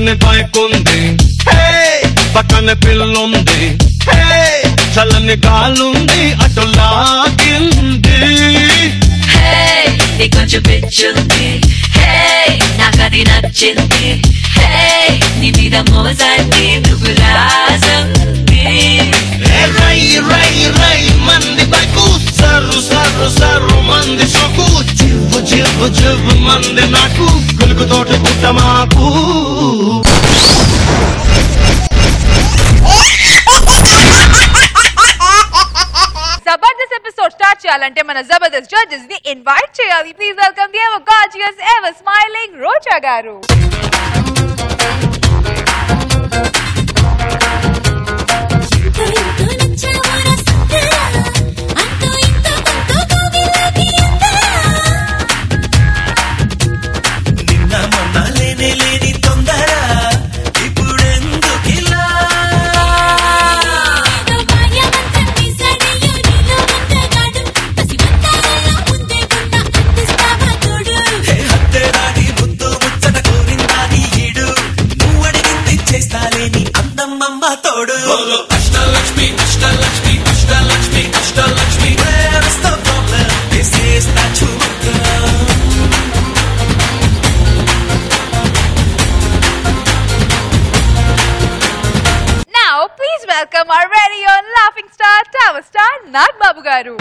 చల్లని బైక్ ఉంది పక్కన పిల్లుంది చల్లని గాలుంది అటు లాగింది కొంచెం పిచ్చుంది నాకది నచ్చింది నీ మీద మోజాన్ని నువ్వు రాజంది రై రై రై మంది బైకు సర్రు సర్రు సర్రు మంది సొక్కు జివ్వు జివ్వు జివ్వు మంది నాకు గులుగు తోట పుట్ట మాకు జబర్దస్త్ ఎపిసోడ్ స్టార్ట్ చేయాలంటే మన జబర్దస్త్ జడ్జెస్ ని ఇన్వైట్ చేయాలి. Please welcome the ever gorgeous ever smiling Roja garu. Welcome our very own laughing star, tower star, Nagbabu garu.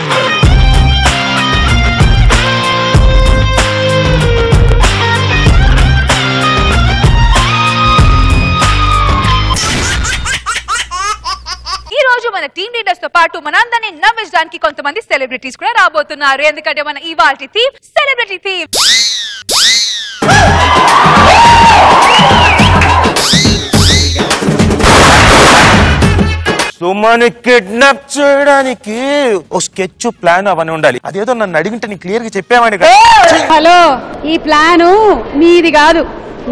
ఈ రోజు మన టీమ్ లీడర్స్ తో పాటు మనందరినీ నవ్వించడానికి కొంతమంది సెలబ్రిటీస్ కూడా రాబోతున్నారు. ఎందుకంటే మన ఇవాల్టి థీమ్ సెలబ్రిటీ థీమ్. సుమని కిడ్నాప్ చేయడానికి ఓ స్కెచ్ ప్లాన్ అవన్నీ ఉండాలి. అదేదో నన్ను అడిగింటే నీ క్లియర్ గా చెప్పామని. హలో, ఈ ప్లాను మీది కాదు,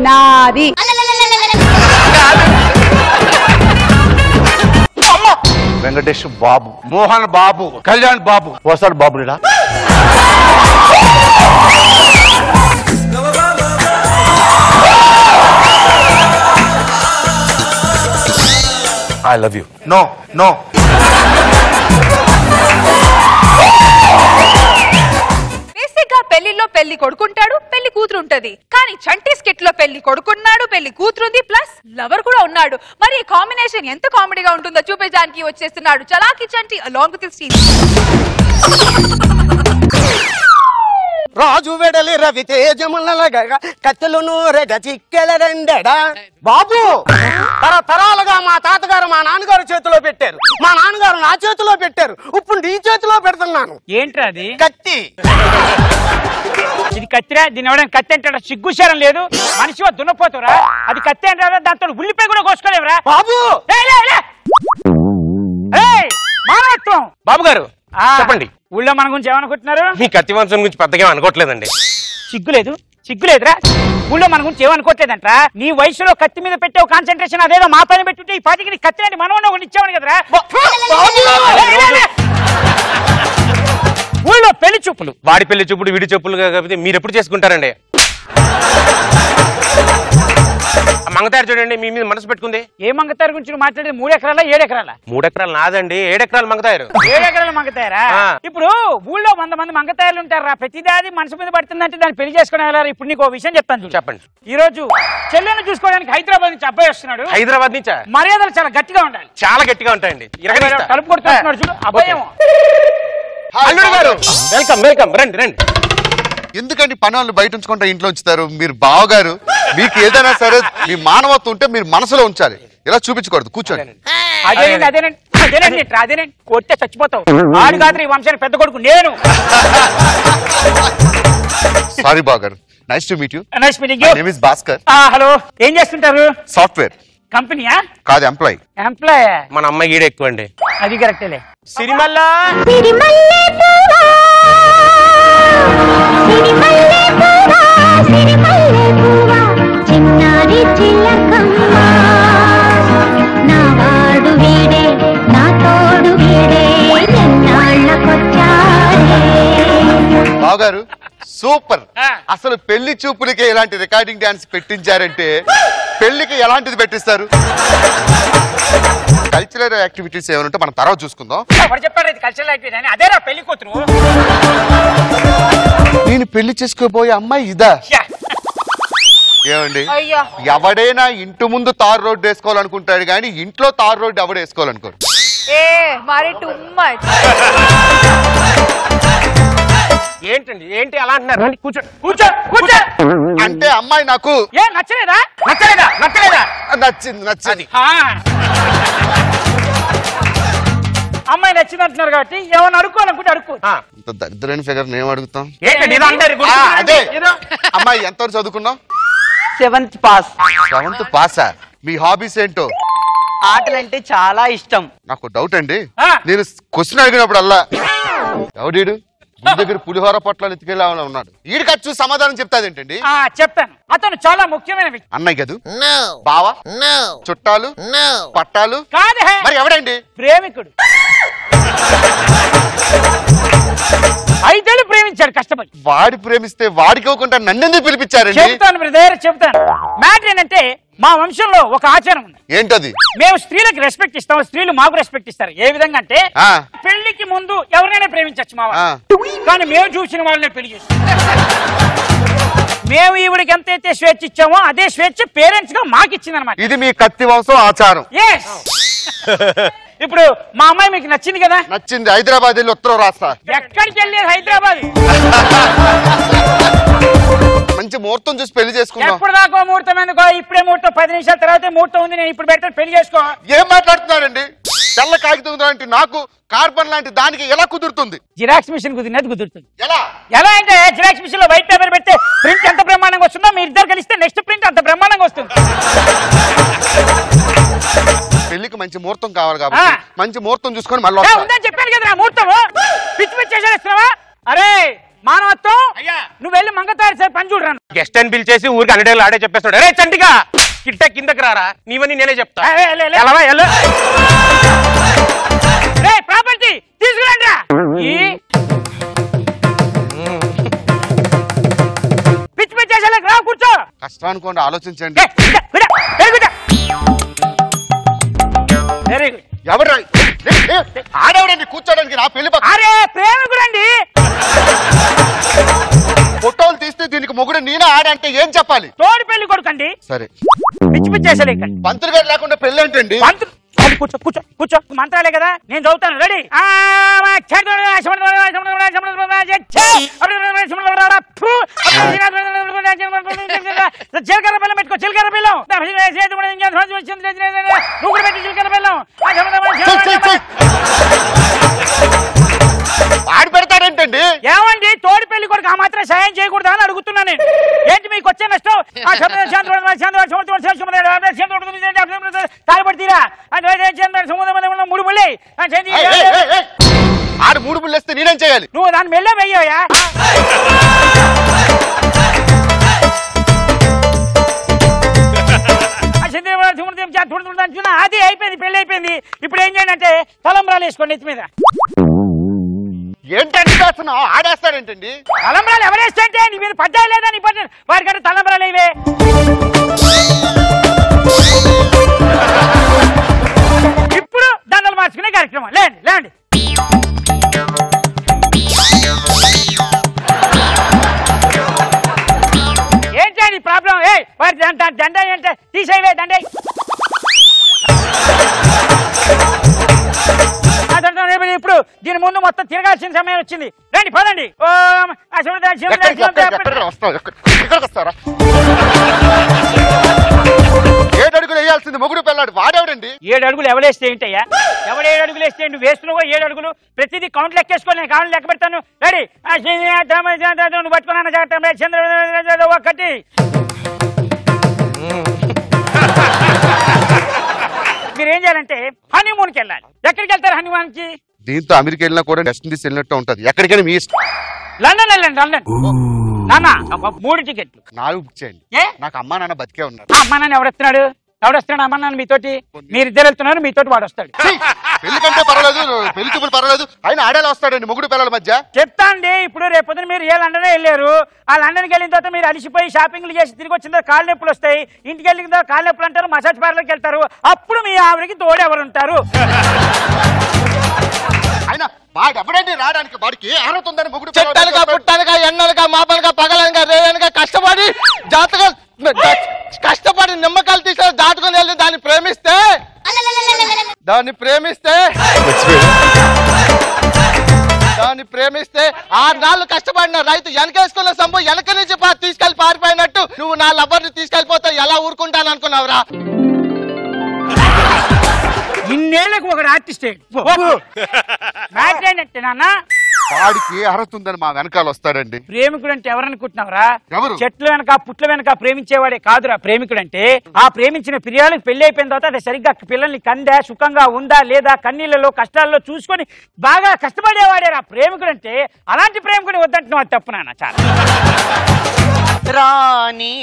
నాది. వెంకటేష్ బాబు, మోహన్ బాబు, కళ్యాణ్ బాబు వస్తాడు బాబునిలా. I love you. No, no. బేసిక్గా పెళ్లిలో పెళ్లి కొడుకుంటాడు, పెళ్లి కూతురు ఉంటది. కానీ చంటి స్కిట్ లో పెళ్లి కొడుకున్నాడు, పెళ్లి కూతురుంది, ప్లస్ లవర్ కూడా ఉన్నాడు. మరి ఈ కాంబినేషన్ ఎంత కామెడీగా ఉంటుందో చూపించడానికి వచ్చేస్తున్నాడు చలాకి చంటి అలాంగ్ విత్ హిస్ రాజు వెడలి రవి తేజములగా కత్తులు నూరెగ చిక్కెలరెండెడా. బాబు, తరతరాలుగా మా తాతగారు మా నాన్నగారు చేతిలో పెట్టారు, మా నాన్నగారు నా చేతిలో పెట్టారు, ఇప్పుడు నీ చేతిలో పెడుతున్నాను. ఏంట్రా అది? కత్తి. ఇది కత్తిరా? దీని ఎవడైనా కత్తి అంటాడా? సిగ్గుశారం లేదు. మనిషివా దున్నపోతురా? అది కత్తి అంటారా? దాంతో ఉల్లిపాయ కూడా కోసుకోలేవురా బాబు. మానవత్వం. బాబు గారు చెప్పండి, ఊళ్ళో మన గురించి ఏమనుకుంటున్నారు? మీ కత్తి వంశం గురించి పెద్దగా అనుకోవట్లేదండి. సిగ్గులేదురా? ఊళ్ళో మన గురించి ఏమనుకోవట్లేదంటరా? నీ వయసులో కత్తి మీద పెట్టే కాన్సన్ట్రేషన్ అదేదో మా పైన పెట్టుంటే ఈ పాటికి నీ కత్తి అంటే మనం ఒకటి ఇచ్చామని కదరా. ఊళ్ళో పెళ్లి చూపులు, వాడి పెళ్లి చూపుడు వీడి చూపులు కాకపోతే మీరు ఎప్పుడు చేసుకుంటారండి? మంగతారు చూడండి, మీ మీద మనసు పెట్టుకుంది. ఏ మంగతారు గురించి మాట్లాడేది? 3 ఎకరాలా 7 ఎకరాలా? 3 ఎకరాలు నాదండి, 7 ఎకరాలు మంగతారు. 7 ఎకరాలు మంగతారా? ఇప్పుడు ఊళ్ళో 100 మంది మంగతాయలు ఉంటారా? ప్రతిదాది మనసు మీద పడుతుందంటే దాన్ని పెళ్లి చేసుకునే వెళ్ళారు. ఇప్పుడు నీకు విషయం చెప్తాను చూడు. చెప్పండి. ఈ రోజు చెల్లెను చూసుకోవడానికి హైదరాబాద్ నుంచి అబ్బాయి వస్తున్నాడు. హైదరాబాద్ నుంచా? మర్యాదలు చాలా గట్టిగా ఉండాలి. చాలా గట్టిగా ఉంటాయండి. కలుపు కొడుతున్నాడు చూడు అబ్బాయి. అల్లుడు గారు వెల్కమ్ వెల్కమ్, రండి రండి. ఎందుకండి పనులు బయట ఉంచుకుంటా ఇంట్లో ఉంచుతారు? మీరు బావగారు, మీకు ఏదైనా సరే మీ మానవత్వం ఉంటే మీరు మనసులో ఉంచాలి, ఇలా చూపించకూడదు. కూర్చోండి. అదేనండి కొట్టే చచ్చిపోతావు. ఆడు కాదు ఈ వంశానికి పెద్ద కొడుకు నేను. సారీ బావగారు. Nice to meet you. Nice meeting you. My name is Bhaskar. Hello, ఏం చేస్తుంటారు? సాఫ్ట్వేర్ కంపెనీయా? కాదు, ఎంప్లాయ్. మన అమ్మాయి గీడ ఎక్కువ అండి. అది కరెక్టేలే. సిరిమల్లా బావగారు సూపర్. అసలు పెళ్లి చూపులకే ఇలాంటి రికార్డింగ్ డాన్స్ పెట్టించారంటే పెళ్లికి ఎలాంటిది పెట్టిస్తారు? కల్చరల్ యాక్టివిటీస్ ఏమైనా ఉంటే మనం తర్వాత చూసుకుందాం. ఎవరు చెప్పారు ఇది కల్చరల్ యాక్టివిటీ అని? అదేరా పెళ్లి కూతురు. నేను పెళ్లి చేసుకోబోయే అమ్మాయి ఇదా? ఏమండి, ఎవడైనా ఇంటి ముందు తారు రోడ్డు వేసుకోవాలనుకుంటాడు కానీ ఇంట్లో తారు రోడ్డు ఎవడు వేసుకోవాలనుకోడు. ఏంటండి ఏంటి అలా అంటున్నారు? కూర్చో కూర్చో కూర్చో. అంటే అమ్మాయి నాకు ఏ నచ్చలేదా? నచ్చలేదా? నచ్చలేదా? నచ్చింది నచ్చింది. అమ్మాయి నచ్చింది అంటున్నారు కాబట్టి ఏమన్నా అడుక్కోవాలనుకుంటే అడుక్కో. ఇంత దరిద్రమైన ఫిగర్ నేను అడుగుతాం. అదే అమ్మాయి ఎంతవరకు చదువుకున్నావు? 7th pass. 7th పాసా? మీ హాబీస్ ఏంటో? ఆటలంటే చాలా ఇష్టం. నాకు డౌట్ అండి, నేను క్వశ్చన్ అడిగినప్పుడు అల్లా ఎవడీడు దగ్గర పులిహోర పొట్లాలు ఎత్తుకెళ్ళా ఉన్నాడు, ఈడికి వచ్చి చూసి సమాధానం చెప్తాదేంటండి? చెప్తాను. అతను చాలా ముఖ్యమైన వ్యక్తి. అన్నయ్య కదూ? బావా? చుట్టాలు? పట్టాలు? కాదే. మరి ఎవడండి? ప్రేమికుడు. 5 ఏళ్ళు ప్రేమించాడు కష్టపడి. వాడి ప్రేమిస్తే వాడికి ఇవ్వకుండా నన్నెందుకు పిలిపించారండి? చెప్తాను బ్రదర్, చెప్తాను. మ్యాటర్ ఏంటంటే మా వంశంలో ఒక ఆచారం ఉంది. ఏంటది? మేము స్త్రీలకు రెస్పెక్ట్ ఇస్తాం, స్త్రీలు మాకు రెస్పెక్ట్ ఇస్తారు. ఏ విధంగా అంటే పెళ్లికి ముందు ఎవరినైనా ప్రేమించచ్చు మా వాళ్ళు, కానీ మేము చూసిన వాళ్ళనే పెళ్లి చేస్తాం. మేము ఈవిడికి ఎంతైతే స్వేచ్ఛ ఇచ్చామో అదే స్వేచ్ఛ పేరెంట్స్ గా మాకు ఇచ్చింది అనమాట. ఇది మీ కత్తి వంశం ఆచారం. ఇప్పుడు మా అమ్మాయి మీకు నచ్చింది కదా? నచ్చింది. హైదరాబాద్ వెళ్ళి ఉత్తరం రాస్తా. ఎక్కడికి వెళ్ళేది? హైదరాబాద్. మంచి ముహూర్తం చూసి పెళ్లి చేసుకుందాం. ఎప్పుడు దాకా ముహూర్తం ఎందుకో? ఇప్పుడే ముహూర్తం, 10 నిమిషాల తర్వాత ముహూర్తం ఉంది. నేను ఇప్పుడు పెడతాను, పెళ్లి చేసుకో. ఏం మాట్లాడుతున్నారండి? తెల్ల కాగితం అంటే నాకు కార్బన్ లాంటి దానికి ఎలా కుదురుతుంది? జిరాక్స్ మిషన్ కుదిరినది కుదురుతుంది. ఎలా ఎలా అంటే జిరాక్స్ మిషన్ లో వైట్ పేపర్ పెడితే ప్రింట్ ఎంత బ్రహ్మాండంగా వస్తుందో మీ ఇద్దరు కలిస్తే నెక్స్ట్ ప్రింట్ అంత బ్రహ్మాండంగా వస్తుంది. పెళ్లికి మంచి ముహూర్తం కావాలి కాబట్టి మంచి ముహూర్తం చూసుకొని మళ్ళీ ఉందని చెప్పాను కదా ముహూర్తం. పిచ్చి పిచ్చి చేసేస్తున్నావా? అరే మానవత్వం, నువ్వు వెళ్ళి మంగతారు సార్ పని చూడరా. గెస్ట్ అని పిలిచేసి ఊరికి అన్నిటేళ్ళు ఆడే చెప్పేస్తాడు. అరే చంటిగా కిట్ట కిందకి రారా, నీవని నేనే చెప్తా. ప్రాపర్టీ తీసుకురండి. పిచ్చి పిచ్చి చేసేలా రా, కూర్చో. కష్టం అనుకోండి, ఆలోచించండి. Very good. ఎవరు ఆడేవాడండి కూర్చోడానికి? నా పెళ్లి అరే ప్రేమికుడండి. ఫోటోలు తీస్తే దీనికి మొగుడు నేనే ఆడంటే ఏం చెప్పాలి? తోడు పెళ్లి కొడుకండి. సరే పిచ్చి పిచ్చి చేసేలేకండి. పంతులు గారు లేకుండా పెళ్లి ఏంటండి? కూర్చో కూర్చో కూర్చో. మంత్రాలే కదా, నేను చదువుతాను. రెడీ? జీలకర్ర బెల్లం పెట్టుకో. జీలకర్ర బెల్లం నువ్వు కూడా పెట్టి జీలకర్ర బెల్లం ఆడి పెడతాడేంటండి? ఏమండి తోడి పెళ్లి కొడుకు ఆ మాత్రం సాయం చేయకూడదా అని అడుగుతున్నా నేను. ఏంటి మీకు వచ్చే నష్టం? తాలిపడితీరా 3 ముళ్ళే. ఆడు 3 ముళ్ళు వేస్తే నేనేం చేయాలి? నువ్వు దాన్ని మెల్లే వెయ్యా. అది అయిపోయింది, పెళ్లి అయిపోయింది. ఇప్పుడు ఏం చేయండి అంటే తలంబ్రాలు వేసుకోండి ఎత్తి మీద. ఏంటంటే చేస్తున్నావు? ఆడేస్తాడేంటండి? తలంబ్రాలు ఎవరేస్తా అంటే నీ మీద పడ్డా లేదా? నీ పడ్డా వారికంటే తలంబ్రాలు ఇవే. ఇప్పుడు దండలు మార్చుకునే కార్యక్రమం. లేండి లేండి. ఏంటండి ప్రాబ్లం? వారి దండ ఏంటే తీసేవే దండ. ఇప్పుడు దీని ముందు మొత్తం తిరగాల్సిన సమయం వచ్చింది. రండి పదండి. వస్తారా? 7 అడుగులు వేయాల్సింది మొగుడు పెళ్ళాడు వాడేవాడండి. 7 అడుగులు ఎవడేస్తే ఏంటయ్యా? ఎవడు 7 అడుగులు వేస్తే నువ్వు వేస్తున్నావు 7 అడుగులు. ప్రతిదీ కౌంట్ లెక్కేసుకో. నేను కౌంట్ లెక్క పెడతాను. రెడీ? నువ్వు పట్టుకున్నాను చంద్ర ఒకటి. మీరేం చేయాలంటే హనీమూన్కి వెళ్ళాలి. ఎక్కడికి వెళ్తారు హనీమూన్ కి? దీంతో అమెరికా వెళ్ళినా కూడా వెస్ట్ ఇండీస్ వెళ్ళినట్టు ఉంటది. ఎక్కడికైనా మీ ఇష్టం. లండన్ వెళ్ళండి. లండన్ నాన్న 3 టికెట్లు. 4 బుక్ చేయండి. నాకు అమ్మా నాన్న బతికే ఉన్నారు. అమ్మా నాన్న ఎవడొస్తున్నాడు? అమ్మా నాన్న మీతోటి? మీరిద్దరు వెళ్తున్నారు, మీతోటి వాడు వస్తాడు. పెళ్లి కంటే పర్వాలేదు, పెళ్లి చూపులు పర్వాలేదు, ఆయన ఆడేలా వస్తాడండి మొగుడు పిల్లల మధ్య. చెప్తా అండి. ఇప్పుడు రేపు పొద్దున మీరు ఏ లండన్ వెళ్ళారు, ఆ లండన్కి వెళ్ళిన తర్వాత మీరు అలిసిపోయి షాపింగ్లు చేసి తిరిగి వచ్చిన తర్వాత కాళ్ళ నొప్పులు వస్తాయి, ఇంటికి వెళ్ళిన తర్వాత కాళ్ళ నొప్పులు అంటారు, మసాజ్ పార్లర్కి వెళ్తారు, అప్పుడు మీ ఆవిడకి తోడు ఎవరు ఉంటారు? ఆయన వాడు ఎవడండి రావడానికి? వాడికి ఏ అర్హత ఉందని మొగుడు చెట్టలుగా పుట్టలుగా ఎన్నలుగా మాపలుగా పగలనుగా రేయనుగా కష్టపడి జాతకం కష్టపడి నిమ్మకాయలు తీసుకొని దాటుకొని వెళ్ళి దాన్ని ప్రేమిస్తే 6 నాళ్ళు కష్టపడిన రైతు వెనకేసుకున్న సంబు వెనక నుంచి తీసుకెళ్లి పారిపోయినట్టు నువ్వు నా లవ్వర్ని తీసుకెళ్లిపోతే ఎలా ఊరుకుంటాను అనుకున్నావురా? ఇన్నేళ్లకు ఒక ఆర్టిస్ట్ ఏంటంటే నాన్న వాడికి ఏ అర్హత ఉందని మా వెనకాల వస్తాడండి. ప్రేమికుడు అంటే ఎవరనుకుంటున్నావురా? ఎవరు? చెట్ల వెనక పుట్ల వెనక ప్రేమించేవాడే కాదురా ప్రేమికుడు అంటే. ఆ ప్రేమించిన పిల్లలకు పెళ్లి అయిపోయిన తర్వాత అది సరిగ్గా పిల్లల్ని కందా, సుఖంగా ఉందా లేదా, కన్నీళ్ళలో కష్టాల్లో చూసుకొని బాగా కష్టపడేవాడేరా ప్రేమికుడు అంటే. అలాంటి ప్రేమికుడు వద్దంటున్నావు, అది తప్పు నాన్న. చాలా రాణి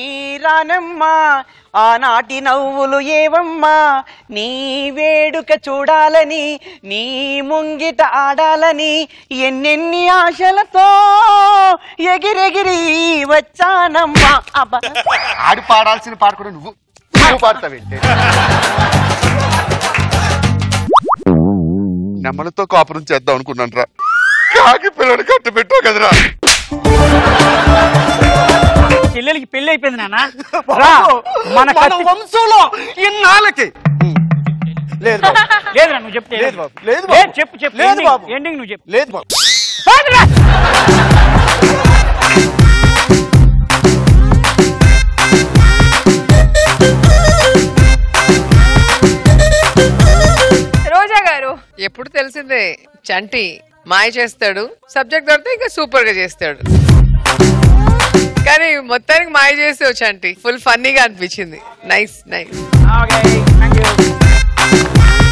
రానమ్మా ఆనాటి నవ్వులు ఏవమ్మా, నీ వేడుక చూడాలని నీ ముంగిట ఆడాలని ఎన్నెన్ని ఆశలతో ఎగిరెగిరి వచ్చానమ్మా. ఆడి పాడాల్సిన పాట కూడా నువ్వు పాడతావేంటి? నెమ్మలతో కాపురం చేద్దాం అనుకున్నాను రా, కాకి పిల్లలు కట్టు పెట్టావు కదరా. చెల్లెలకి పెళ్లి అయిపోయింది నాన్న. మన వంశంలో ఇన్నాళ్ళకి లేదు లేదురా, నువ్వు చెప్తే లేదు బాబు, లేదు చెప్పు చెప్పు లేదు బాబు, ఎండింగ్ నువ్వు చెప్పు. లేదు బాబు. రోజా గారు ఎప్పుడు తెలిసిందే, చంటి మాయ చేస్తాడు, సబ్జెక్ట్ దొరికితే ఇంకా సూపర్ గా చేస్తాడు. కానీ మొత్తానికి మాయ చేసావు చంటి, ఫుల్ ఫన్నీగా అనిపించింది. Nice nice.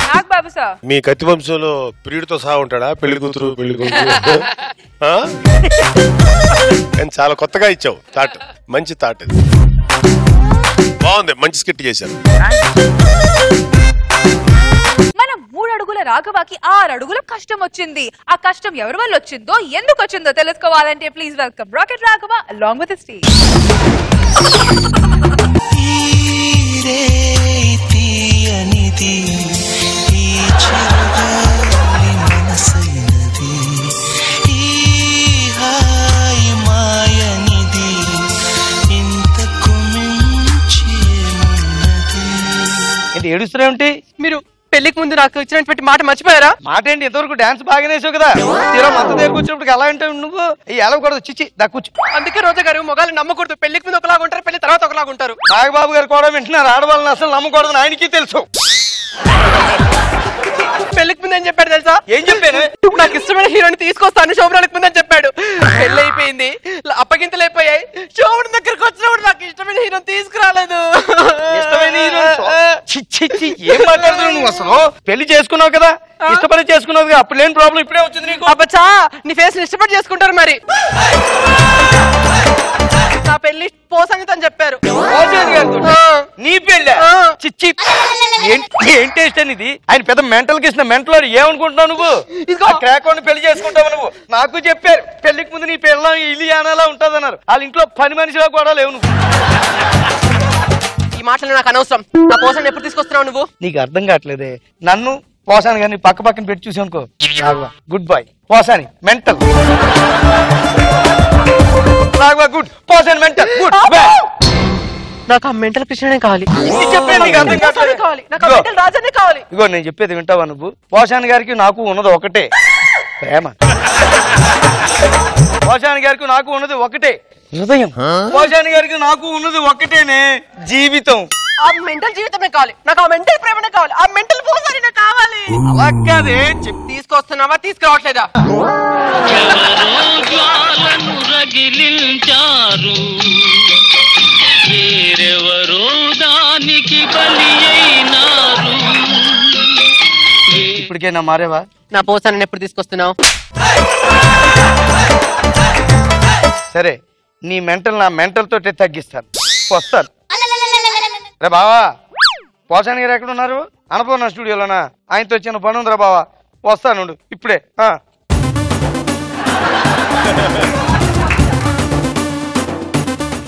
నాగబాబు సార్, మీ కత్తి వంశంలో ప్రియుడితో సహా ఉంటాడా పెళ్లి కూతురు పెళ్లి కూతురు? చాలా కొత్తగా ఇచ్చావు థాట్, మంచి థాట్, బాగుంది, మంచి స్కిట్ చేశారు. మన 3 అడుగుల రాఘవాకి 6 అడుగుల కష్టం వచ్చింది. ఆ కష్టం ఎవరి వల్ల వచ్చిందో, ఎందుకు వచ్చిందో తెలుసుకోవాలంటే please welcome rocket Raghava along with stage. ఏడుస్తూనే ఉంటే మీరు పెళ్లికి ముందు నాకు ఇచ్చినటువంటి మాట మర్చిపోయారా? మాట ఏంటి, ఇంతవరకు డాన్స్ బాగానే వేసావు కదా, తీరా మత దగ్గరకు వచ్చినప్పుడు ఎలా అంటావు నువ్వు? ఎలవకూడదు, చిచ్చి దక్కుచ్చు. అందుకే రోజా గారు మొగాలు నమ్మకూడదు, పెళ్లికి ముందు ఒకలాగా ఉంటారు, పెళ్లి తర్వాత ఒకలాగా ఉంటారు. నాగబాబు గారు కూడా వింటున్నారు, ఆడవాళ్ళని అసలు నమ్మకూడదని ఆయనకి తెలుసు. పెళ్లికి ముందు ఏం చెప్పాడు తెలుసా? ఏం చెప్పాను? ఇప్పుడు నాకు ఇష్టమైన హీరోని తీసుకొస్తాను శోభనానికి ముందని చెప్పాడు. పెళ్లి అయిపోయింది, అప్పగింతలు అయిపోయాయి, శోభన దగ్గరకు వచ్చినప్పుడు నాకు ఇష్టమైన హీరోని తీసుకురాలేదు. ఇష్టమైన హీరో ఏం మాట్లాడుతున్నావు నువ్వు? అసలు పెళ్లి చేసుకున్నావు కదా, ఇష్టపడి చేసుకున్నావు కదా, అప్పుడు లేని ప్రాబ్లం ఇప్పుడే వచ్చింది నీకు. అబ్బచ్చా, నీ ఫేస్ ఇష్టపడి చేసుకుంటారు మరి. నా పెళ్లి పోసంగతి అని చెప్పారు. నీ పెళ్ళ చిచ్చి ఏం టేస్ట్ అని ఇది? ఆయన పెద్ద మెంటల్ కిసిన మెంటల్ ఏమనుకుంటున్నావు నువ్వు? క్రాకోని పెళ్లి చేసుకుంటావు నువ్వు. నాకు చెప్పారు పెళ్లికి ముందు నీ పిల్ల ఇలియానాలా ఉంటదన్నారు. వాళ్ళ ఇంట్లో పని మనిషిలా కూడా లేవు నువ్వు. ఈ మాటలు నాకు అనవసరం. నా పోసాన్ని ఎప్పుడు తీసుకొస్తున్నావు నువ్వు? నీకు అర్థం కావట్లేదే. నన్ను పోసాను కానీ పక్క పక్కన పెట్టి చూసి అనుకో, good boy Posani mental, good Posani mental, good boy. నాకు ఆ మెంటల్ కృష్ణనే కావాలి. ఇగో నేను చెప్పేది వింటావా నువ్వు? పోషాన్ గారికి నాకు ఉన్నది ఒకటే ప్రేమ, పోషాన్ గారికి నాకు ఉన్నది ఒకటే హృదయం, పోషాన్ గారికి నాకు ఉన్నది ఒకటేనే జీవితం. ఆ మెంటల్ జీవితమే కావాలి నాకు, ఆ మెంటల్ ప్రేమనే కావాలి, ఆ మెంటల్ పోసానే కావాలి. అలా కాదే, తీసుకొస్తున్నావా తీసుకురావట్లేదా? వేరెవరో దానికి బలి అయినారు. ఇప్పటికైనా మారేవా? నా పోసాన్ని ఎప్పుడు తీసుకొస్తున్నావు? సరే, నీ మెంటల్ నా మెంటల్ తోటే తగ్గిస్తాను, వస్తాను. రే బావా, పోసాని గారు ఎక్కడ ఉన్నారు? అన్నపూర్ణ స్టూడియోలోనా? ఆయనతో చిన్న పని ఉందిరా బావా, వస్తాను ఇప్పుడే.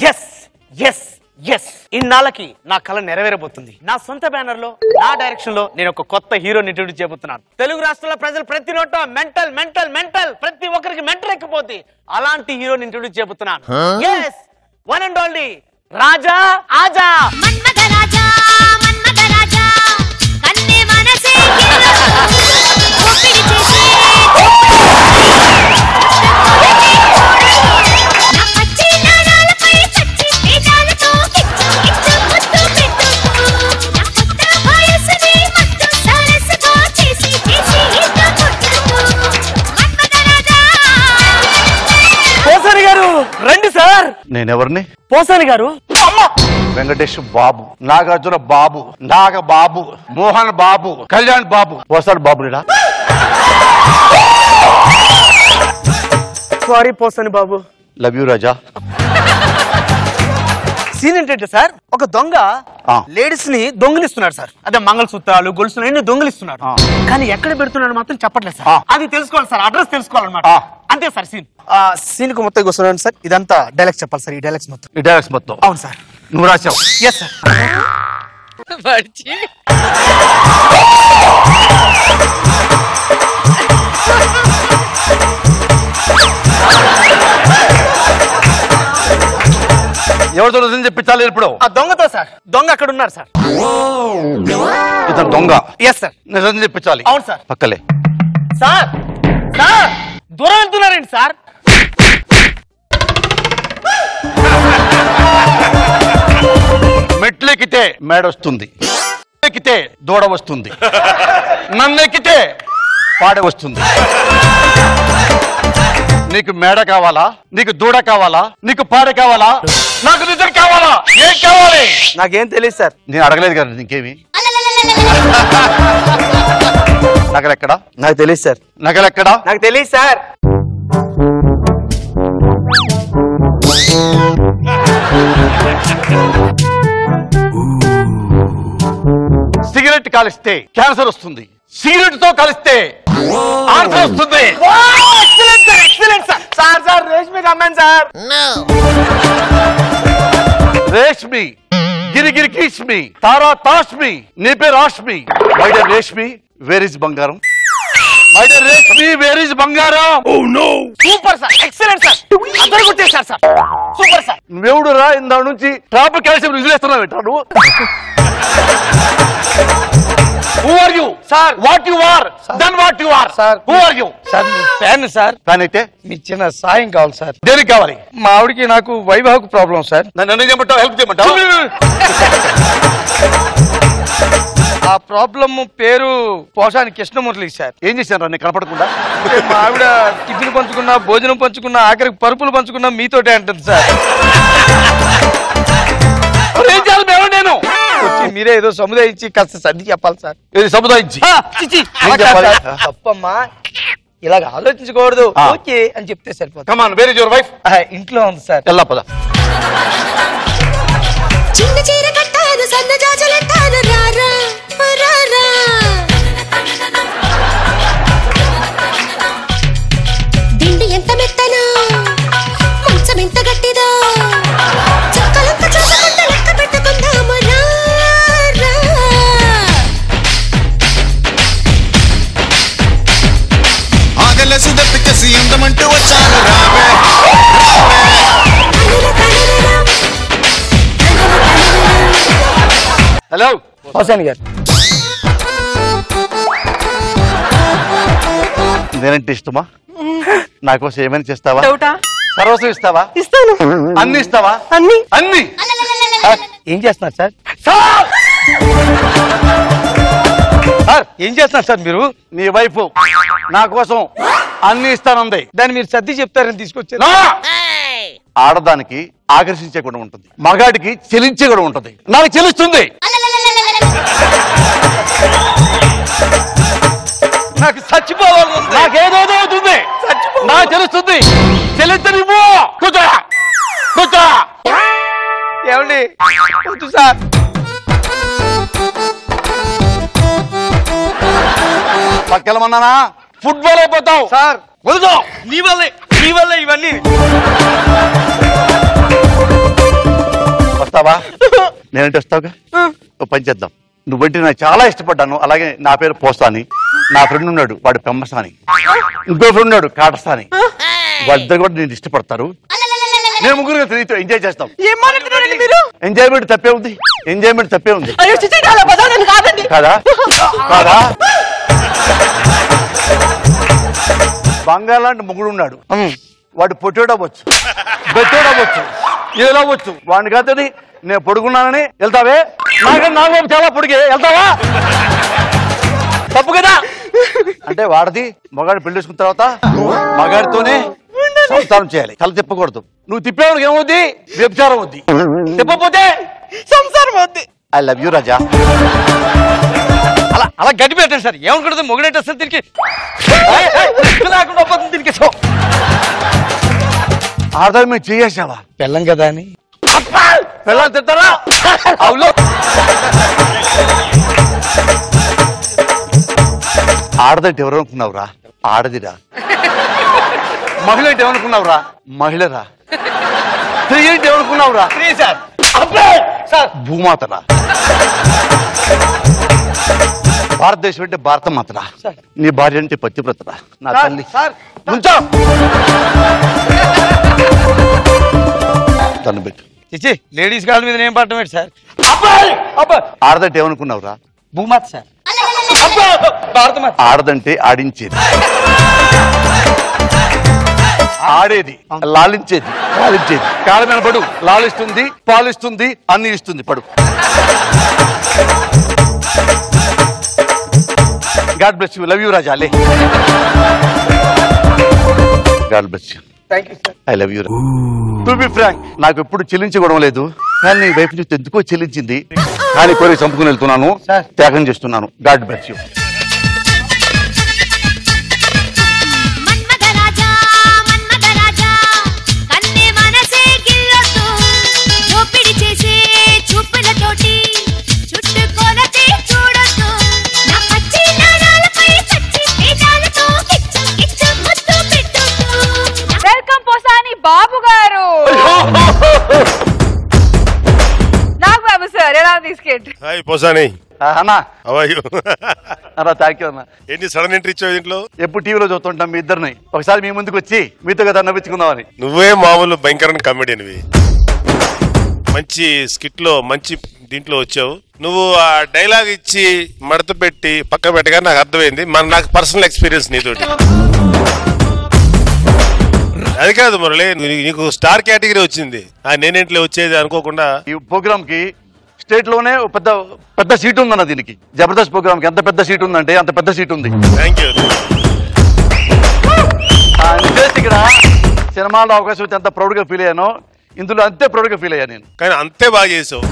ఎస్ ఎస్ ఎస్ ఇన్నాళ్ళకి నా కళ నెరవేరబోతుంది. నా సొంత బ్యానర్ లో, నా డైరెక్షన్ లో నేను ఒక కొత్త హీరోని ఇంట్రొడ్యూస్ చేయబోతున్నాను. తెలుగు రాష్ట్రాల ప్రజలు ప్రతి నోట మెంటల్ మెంటల్ మెంటల్, ప్రతి ఒక్కరికి మెంటల్ ఎక్కిపోతే అలాంటి హీరోని ఇంట్రొడ్యూస్ చేయబోతున్నాను. Yes, one and only Raja ఆజా. మన్మథ రాజా మన్మథ రాజా కన్నే మనసే ఓపిడి చేసి నా పచ్చి నానాలపై చచ్చి తేజాలతో కిచ్చు కిచ్చు ముద్దు పెట్టుకు నా కొత్త వయసుని మత్తు సరస్సుతో చేసి చేసి ఈత కొట్టుకు మన్మథ రాజా. పోసాని గారు రండి సార్. నేనెవరిని? పోసాని గారు. వెంకటేష్ బాబు, నాగార్జున బాబు, నాగ బాబు, మోహన్ బాబు, కళ్యాణ్ బాబు. వస్తాడు బాబు నీడా? Sorry Posani Babu. Love you Raja. Scene ఏంటంటే సార్, ఒక దొంగ లేడీస్ ని దొంగిలిస్తున్నాడు సార్. అదే మంగళసూత్రాలు, గొలుసులు అన్ని దొంగిలిస్తున్నాడు. కానీ ఎక్కడ పెడుతున్నాడు మాత్రం చెప్పట్లేదు సార్. అది తెలుసుకోవాలి సార్, అడ్రస్ తెలుసుకోవాలన్నమాట. అంతే సార్ సీన్. సీన్ కు మొత్తం వస్తున్నాడు సార్. ఇదంతా డైలాగ్స్ చెప్పాలి సార్. ఈ డైలాగ్స్ మొత్తం. ఈ డైలాగ్స్ మొత్తం? అవును సార్. నువ్వు రాసావు? Yes sir. ఎవరితో నిజం చెప్పించాలి ఇప్పుడు? ఆ దొంగతో సార్. దొంగ అక్కడ ఉన్నారు సార్. ఇతను దొంగ? Yes sir. నిజం చెప్పించాలి. అవును సార్. పక్కలే. సార్ సార్ దూరం వెళ్తున్నారండి సార్. మెట్లెక్కితే మేడొస్తుంది, ఎక్కితే దూడ వస్తుంది, నన్నెక్కితే పాడ వస్తుంది. నీకు మేడ కావాలా? నీకు దూడ కావాలా? నీకు పాడ కావాలా? నాకు నిజం కావాలా? ఏం కావాలి? నాకేం తెలియదు సార్. నేను అడగలేదు కదా నీకేమి. నగలెక్కడా? నాకు తెలియదు సార్. నగలెక్కడా? నాకు తెలియదు సార్. సిగరెట్ కాలిస్తే క్యాన్సర్ వస్తుంది, సిగరెట్ తో కలిస్తే ఆన్సర్ వస్తుంది. సార్ సార్ రేష్మి కమ్మాను సార్. రేష్మి, గిరిగిరి కిష్మి, తారా తాష్మి, నీ పేరు Rashmi. My dear Reshmi, where is బంగారం? My dear Reshmi, where is బంగారం? Oh no. Super sir, excellent sir. అందరూ కొట్టేశారు సార్. Super sir. నువ్వెవడు రా ఇందా నుంచి ట్రాఫిక్ కాల్సి విజిలేస్తున్నావు ఏంటాడు? Who are you? Sir. What you are? Then what you are? Sir. Who are you? Sir me fan sir. Fan అయితే మీ చిన్న సాయం కావాలి సార్. దేనికి కావాలి? మా ఆవిడకి నాకు వైవాహిక ప్రాబ్లం సార్. నన్ను చేయమంటావు? హెల్ప్ చేయమంటావు? ఆ ప్రాబ్లం పేరు పోసాని కృష్ణమురళి సార్. ఏం చేశాను రా నేను కనపడకుండా? మా ఆవిడ టిఫిన్ పంచుకున్నా, భోజనం పంచుకున్నా, ఆఖరికి పరుపులు పంచుకున్నా మీతోటే అంటుంది సార్. ఏం చేయాలి మేము? నేను వచ్చి మీరే ఏదో సముదాయించి కాస్త సర్ది చెప్పాలి సార్. ఇది సముదాయించి అలా కాదు సార్. తప్పమ్మా, ఇలాగ ఆలోచించకూడదు. ఓకే అని చెప్తే సరిపోతుంది. Come on, where is your wife? ఇంట్లో ఉంది సార్. ఎలా పద. చిన్న చీర కట్టాను సన్న జాజలంటాను రారా రారా దిండి ఎంత మెత్తనా మంచం ఎంత గట్టిదా చక్కలంత చూసుకుంటూ లెక్క పెట్టుకుందాము రారా. ఆగలసు దప్పికసి ఉండమంటూ వచ్చాను రావే. హలో హుసేన్ గారు. నేనంటే ఇష్టమా? నా కోసం ఏమైనా చేస్తావా? డౌటా? సర్వస్వం ఇస్తావా? ఇస్తాను. అన్ని ఇస్తావా? అన్ని అన్ని. ఏం చేస్తున్నారు సార్? సార్ ఏం చేస్తున్నారు సార్ మీరు? నీ వైఫ్ నా కోసం అన్ని ఇస్తానుంది. దాన్ని మీరు సర్ది చెప్తారని తీసుకొచ్చారు. నా! ఆడదానికి ఆకర్షించే గుణం ఉంటుంది, మగాడికి చెలించే గుణం ఉంటుంది. నాకు చెలుస్తుంది. నాకు చచ్చిపోవాలి. నాకేదేదో అవుతుంది. నాకు తెలుస్తుంది. చెల్లించనివ్వు. కూర్చో కూర్చో. ఏమండి వద్దు సార్. పక్కెళ్ళమన్నానా ఫుట్బాల్ అయిపోతావు సార్ వదులు నీ వల్లే ఇవన్నీ. వస్తావా నేనంటే వస్తావుగా పని చేద్దాం నువ్వంటే నాకు చాలా ఇష్టపడ్డాను అలాగే నా పేరు పోస్తాని నా ఫ్రెండ్ ఉన్నాడు వాడు పెమ్మసాని ఇంకో ఫ్రెండ్ ఉన్నాడు కాటస్తాని వాళ్ళిద్దరు కూడా నేను ఇష్టపడతారు నేను ముగ్గురు తిరిగితే ఎంజాయ్ చేస్తాం ఎంజాయ్మెంట్ తప్పే ఉంది ఎంజాయ్మెంట్ తప్పే ఉంది కాదా కాదా బంగాళ లాంటి ముగ్గుడు ఉన్నాడు వాడు పొట్టేడవచ్చు బెట్టేడవచ్చు ఏదవచ్చు వాడిని కాదని నేను పొడుగున్నానని వెళ్తావే నాకు చాలా పొడిగే వెళ్తావా తప్పు కదా అంటే వాడిది మగాడు పెళ్లి చేసుకున్న తర్వాత మగాడితోనే సంసారం చేయాలి తల తిప్పకూడదు నువ్వు తిప్పేవాడికి ఏమవుద్ది వ్యభిచారం అవుద్ది తిప్పపోతే సంసారం అవుద్ది ఐ లవ్ యూ రాజా అలా గడ్డి పెట్టండి సార్ ఏమనుకుంటుంది మొగడేట సార్ దీనికి దీనికి ఆధార్ మీరు చేసావా పెళ్ళం కదా అని పిల్లలు తింటారా అవును ఆడదంటే ఎవరు అనుకున్నావురా ఆడదిరా మహిళ అంటే ఏమనుకున్నావురా మహిళరా స్త్రీ అంటే ఏమనుకున్నావురా సార్ భూమాతరా భారతదేశం అంటే భారత మాతరా నీ భార్య అంటే పతివ్రతరా నా తల్లి ఉంచో తను పెట్టు చిచ్చి లేడీస్ కాళ్ళ మీద ఏం పడటం ఏంటి సార్ ఆడదంటే ఏమనుకున్నావురా భూమాత సార్ ఆడదంటే ఆడించేది ఆడేది లాలించేది పాలించేది కాళ్ళ మీద పడు లాలిస్తుంది పాలిస్తుంది అన్ని ఇస్తుంది పడు god bless you love you Raja లే god bless you I love you to be frank నాకు ఎప్పుడు చెల్లించకూడడం లేదు కానీ నీ వైపు నుంచి ఎందుకో చెల్లించింది కానీ కోరిక చంపుకుని వెళ్తున్నాను త్యాగం చేస్తున్నాను god bless you welcome Posani Babu గారు నాకు బాబు సార్ ఎలా తీసుకెళ్ళి హాయ్ పోసాని అన్నా అవయ్యో అన్నా థ్యాంక్ యూ అన్నా ఏంటి సడన్ ఎంట్రీ ఇచ్చావు ఇంట్లో ఎప్పుడు టీవీలో చూస్తుంటాం మీ ఇద్దరిని ఒకసారి మీ ముందుకు వచ్చి మీతో కదా నవ్వించుకుందామని నువ్వే మామూలు భయంకరమైన కామెడీనివి మంచి స్కిట్ లో మంచి దీంట్లో వచ్చావు నువ్వు ఆ డైలాగ్ ఇచ్చి మడత పెట్టి పక్క పెట్టగా నాకు అర్థమైంది నాకు పర్సనల్ ఎక్స్పీరియన్స్ నీతోటి అది కాదు మురళి నీకు స్టార్ కేటగిరీ వచ్చింది నేనేంట్లో వచ్చేది అనుకోకుండా ఈ ప్రోగ్రామ్ కి స్టేట్ లోనే పెద్ద పెద్ద సీట్ ఉందన్న దీనికి జబర్దస్త్ ప్రోగ్రామ్ కి ఎంత పెద్ద సీట్ ఉందంటే అంత పెద్ద సీట్ ఉంది థ్యాంక్ యూ ఇక్కడ సినిమాలో అవకాశం వచ్చి ఎంత ప్రౌడ్ గా ఫీల్ అయ్యానో ఇందులో అంతే ప్రౌడ్ గా ఫీల్ అయ్యా నేను కానీ అంతే బాగా చేసావు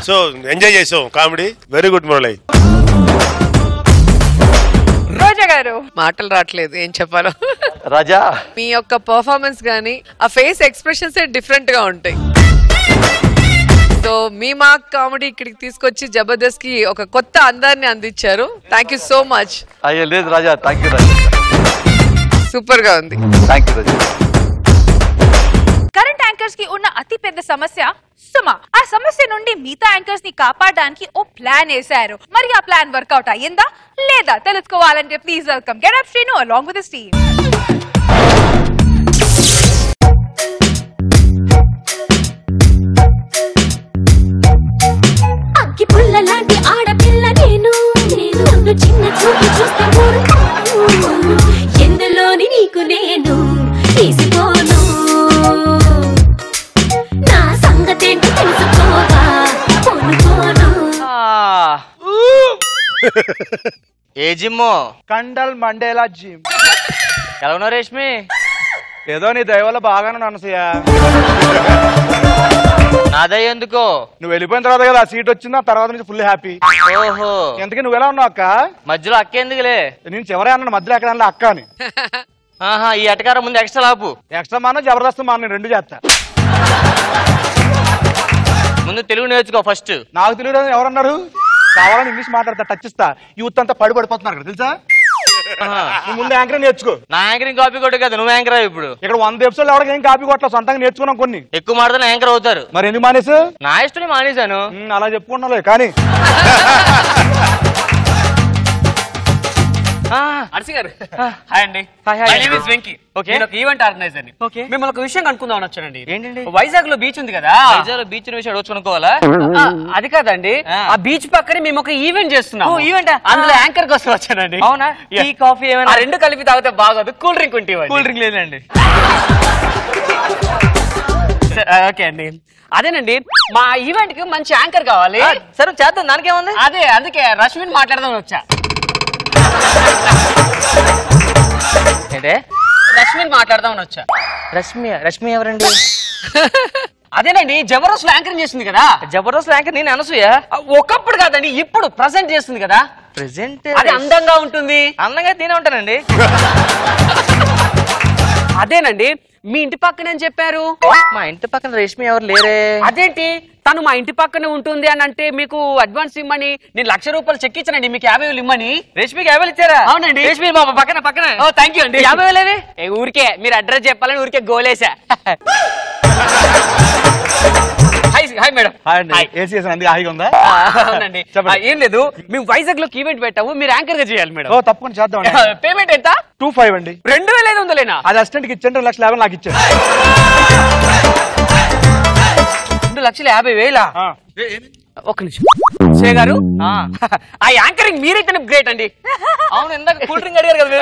సో ఎంజాయ్ చేసావు కామెడీ వెరీ గుడ్ మురళి రోజా గారు మాటలు రావట్లేదు ఏం చెప్పాలో రాజా మీ యొక్క పర్ఫార్మెన్స్ గానీ ఆ ఫేస్ ఎక్స్ప్రెషన్స్ డిఫరెంట్ గా ఉంటాయి సో మీ మా కామెడీ ఇక్కడికి తీసుకొచ్చి జబర్దస్త్ కి ఒక కొత్త అందాన్ని అందించారు థ్యాంక్ యూ సో మచ్ అయ్యో లేదు రాజా థ్యాంక్ యూ రాజా సూపర్ గా ఉంది thank you Raja current anchors కి ఉన్న అతి పెద్ద సమస్య సుమ ఆ సమస్య నుండి మిగతా యాంకర్స్ ని కాపాడడానికి ఓ ప్లాన్ వేశారు మరి ఆ ప్లాన్ వర్కౌట్ అయ్యిందా లేదా తెలుసుకోవాలంటే please welcome get up Srinu along with this team అగ్గి పుల్ల లాంటి ఆడపిల్ల నేను నన్ను చిన్న చూపు చూస్తే ఊరుకోను ఎందులోని నీకు నేను తీసుకోను నా సంగతేంటో తెలుసుకోవా కొనుకోను ఏ జిమ్ కండల్ మండేలా జిమ్ ఎలా ఉన్నావు రేష్మి ఏదో నీ దయ వల్ల బాగానే అనసూయ నాదయ్య ఎందుకో నువ్వు వెళ్ళిపోయిన తర్వాత కదా ఆ సీట్ వచ్చిందా తర్వాత నుంచి ఫుల్ హ్యాపీ ఓహో ఎందుకు నువ్వు ఎలా ఉన్నావు అక్క మధ్యలో అక్క ఎందుకులే నేను చివరే అన్నాను మధ్యలో ఎక్కడ అన్నా అక్క అని ఆహా ఈ ఎటకారం ముందు ఎక్స్ట్రా లాపు ఎక్స్ట్రా మాన జబర్దస్త్ మాన నేను రెండు చేస్తా ముందు తెలుగు నేర్చుకో ఫస్ట్ నాకు తెలుగు ఎవరన్నారు కావాలని ఇంగ్లీష్ మాట్లాడతా టచ్ ఇస్తా యూత్ అంతా పడిపోతున్నారు కదా తెలుసా నువ్వు ముందు యాంకరింగ్ నేర్చుకో. నా యాంకరింగ్ కాపీ కొట్టు కదా, నువ్వు యాంకర్ ఇప్పుడు. ఇక్కడ 100 ఎపిసోడ్లు ఎవరికి ఏం కాపీ కొట్టలేదు, సొంతంగా నేర్చుకున్నాం కొన్ని. ఎక్కువ మాడితే యాంకర్ అవుతారు. మరి ఎందుకు మానేసు? నా ఇష్టం మానేశాను. అలా చెప్పుకున్నాలే కానీ అర్సి గారు హాయ్ అండి. My name is Venky. నేను ఒక ఈవెంట్ ఆర్గనైజర్ ని. మిమ్మల్ని ఒక విషయం కనుక్కుందామని వచ్చానండి. ఏంటండి? వైజాగ్ లో బీచ్ ఉంది కదా, వైజాగ్ లో బీచ్ విషయం అడుగుకోవాలా? అది కాదండి, ఆ బీచ్ పక్కనే మేము ఒక ఈవెంట్ చేస్తున్నాం. ఈవెంట్ అందులో యాంకర్ కోసం వచ్చానండి. అవునా? టీ కాఫీ ఏమైనా? రెండు కలిపి తాగితే బాగోదు, కూల్ డ్రింక్ ఉంటే. కూల్ డ్రింక్ లేదండి. ఓకే అండి, అదేనండి మా ఈవెంట్ కి మంచి యాంకర్ కావాలి. సరే చేద్దాం, దానికేముంది. అదే అందుకే రష్మిని మాట్లాడదామని వచ్చా. ఏంటే? రష్మిని మాట్లాడదామని వచ్చా. రష్మి ఎవరండి? అదేనండి జబర్దస్త్ యాంకరింగ్ చేస్తుంది కదా. జబర్దస్త్ యాంకర్ నేను అనసూయ. ఒకప్పుడు కాదండి, ఇప్పుడు ప్రెసెంట్ చేస్తుంది కదా. ప్రెసెంట్ అది అందంగా ఉంటుంది. అందంగా తినే ఉంటానండి. అదేనండి మీ ఇంటి పక్కనే చెప్పారు. మా ఇంటి పక్కన రష్మి ఎవరు లేరే. అదేంటి తను మా ఇంటి పక్కనే ఉంటుంది అని అంటే మీకు అడ్వాన్స్ ఇమ్మని నేను 1,00,000 రూపాయలు చెక్ ఇచ్చానండి, మీకు 50,000 ఇమ్మని. రష్మికి 50,000 ఇచ్చారా? అవునండి. రష్మి మా పక్కన. ఓ థ్యాంక్ యూ అండి. 50,000 ఊరికే మీరు అడ్రస్ చెప్పాలని ఊరికే గోలేసా. Hi madam. హాయిగా ఉందా? అవునండి. ఏం లేదు, మేము వైజాగ్ లో ఈవెంట్ పెట్టాము, మీరు యాంకర్ గా చేయాలి మేడం. తప్పకుండా చేద్దాం. పేమెంట్ ఎంత? 25 అండి. 2,500 అది అసిస్టెంట్ కి ఇచ్చాను, 2,50,000 నాకు ఇచ్చాను. 2,50,000. ఒక్క నిమిషం శే గారు, ఆ యాంకరింగ్ మీరైతేనే గ్రేట్ అండి. అవును, ఇందాక కూల్ డ్రింక్ అడిగారు కదా.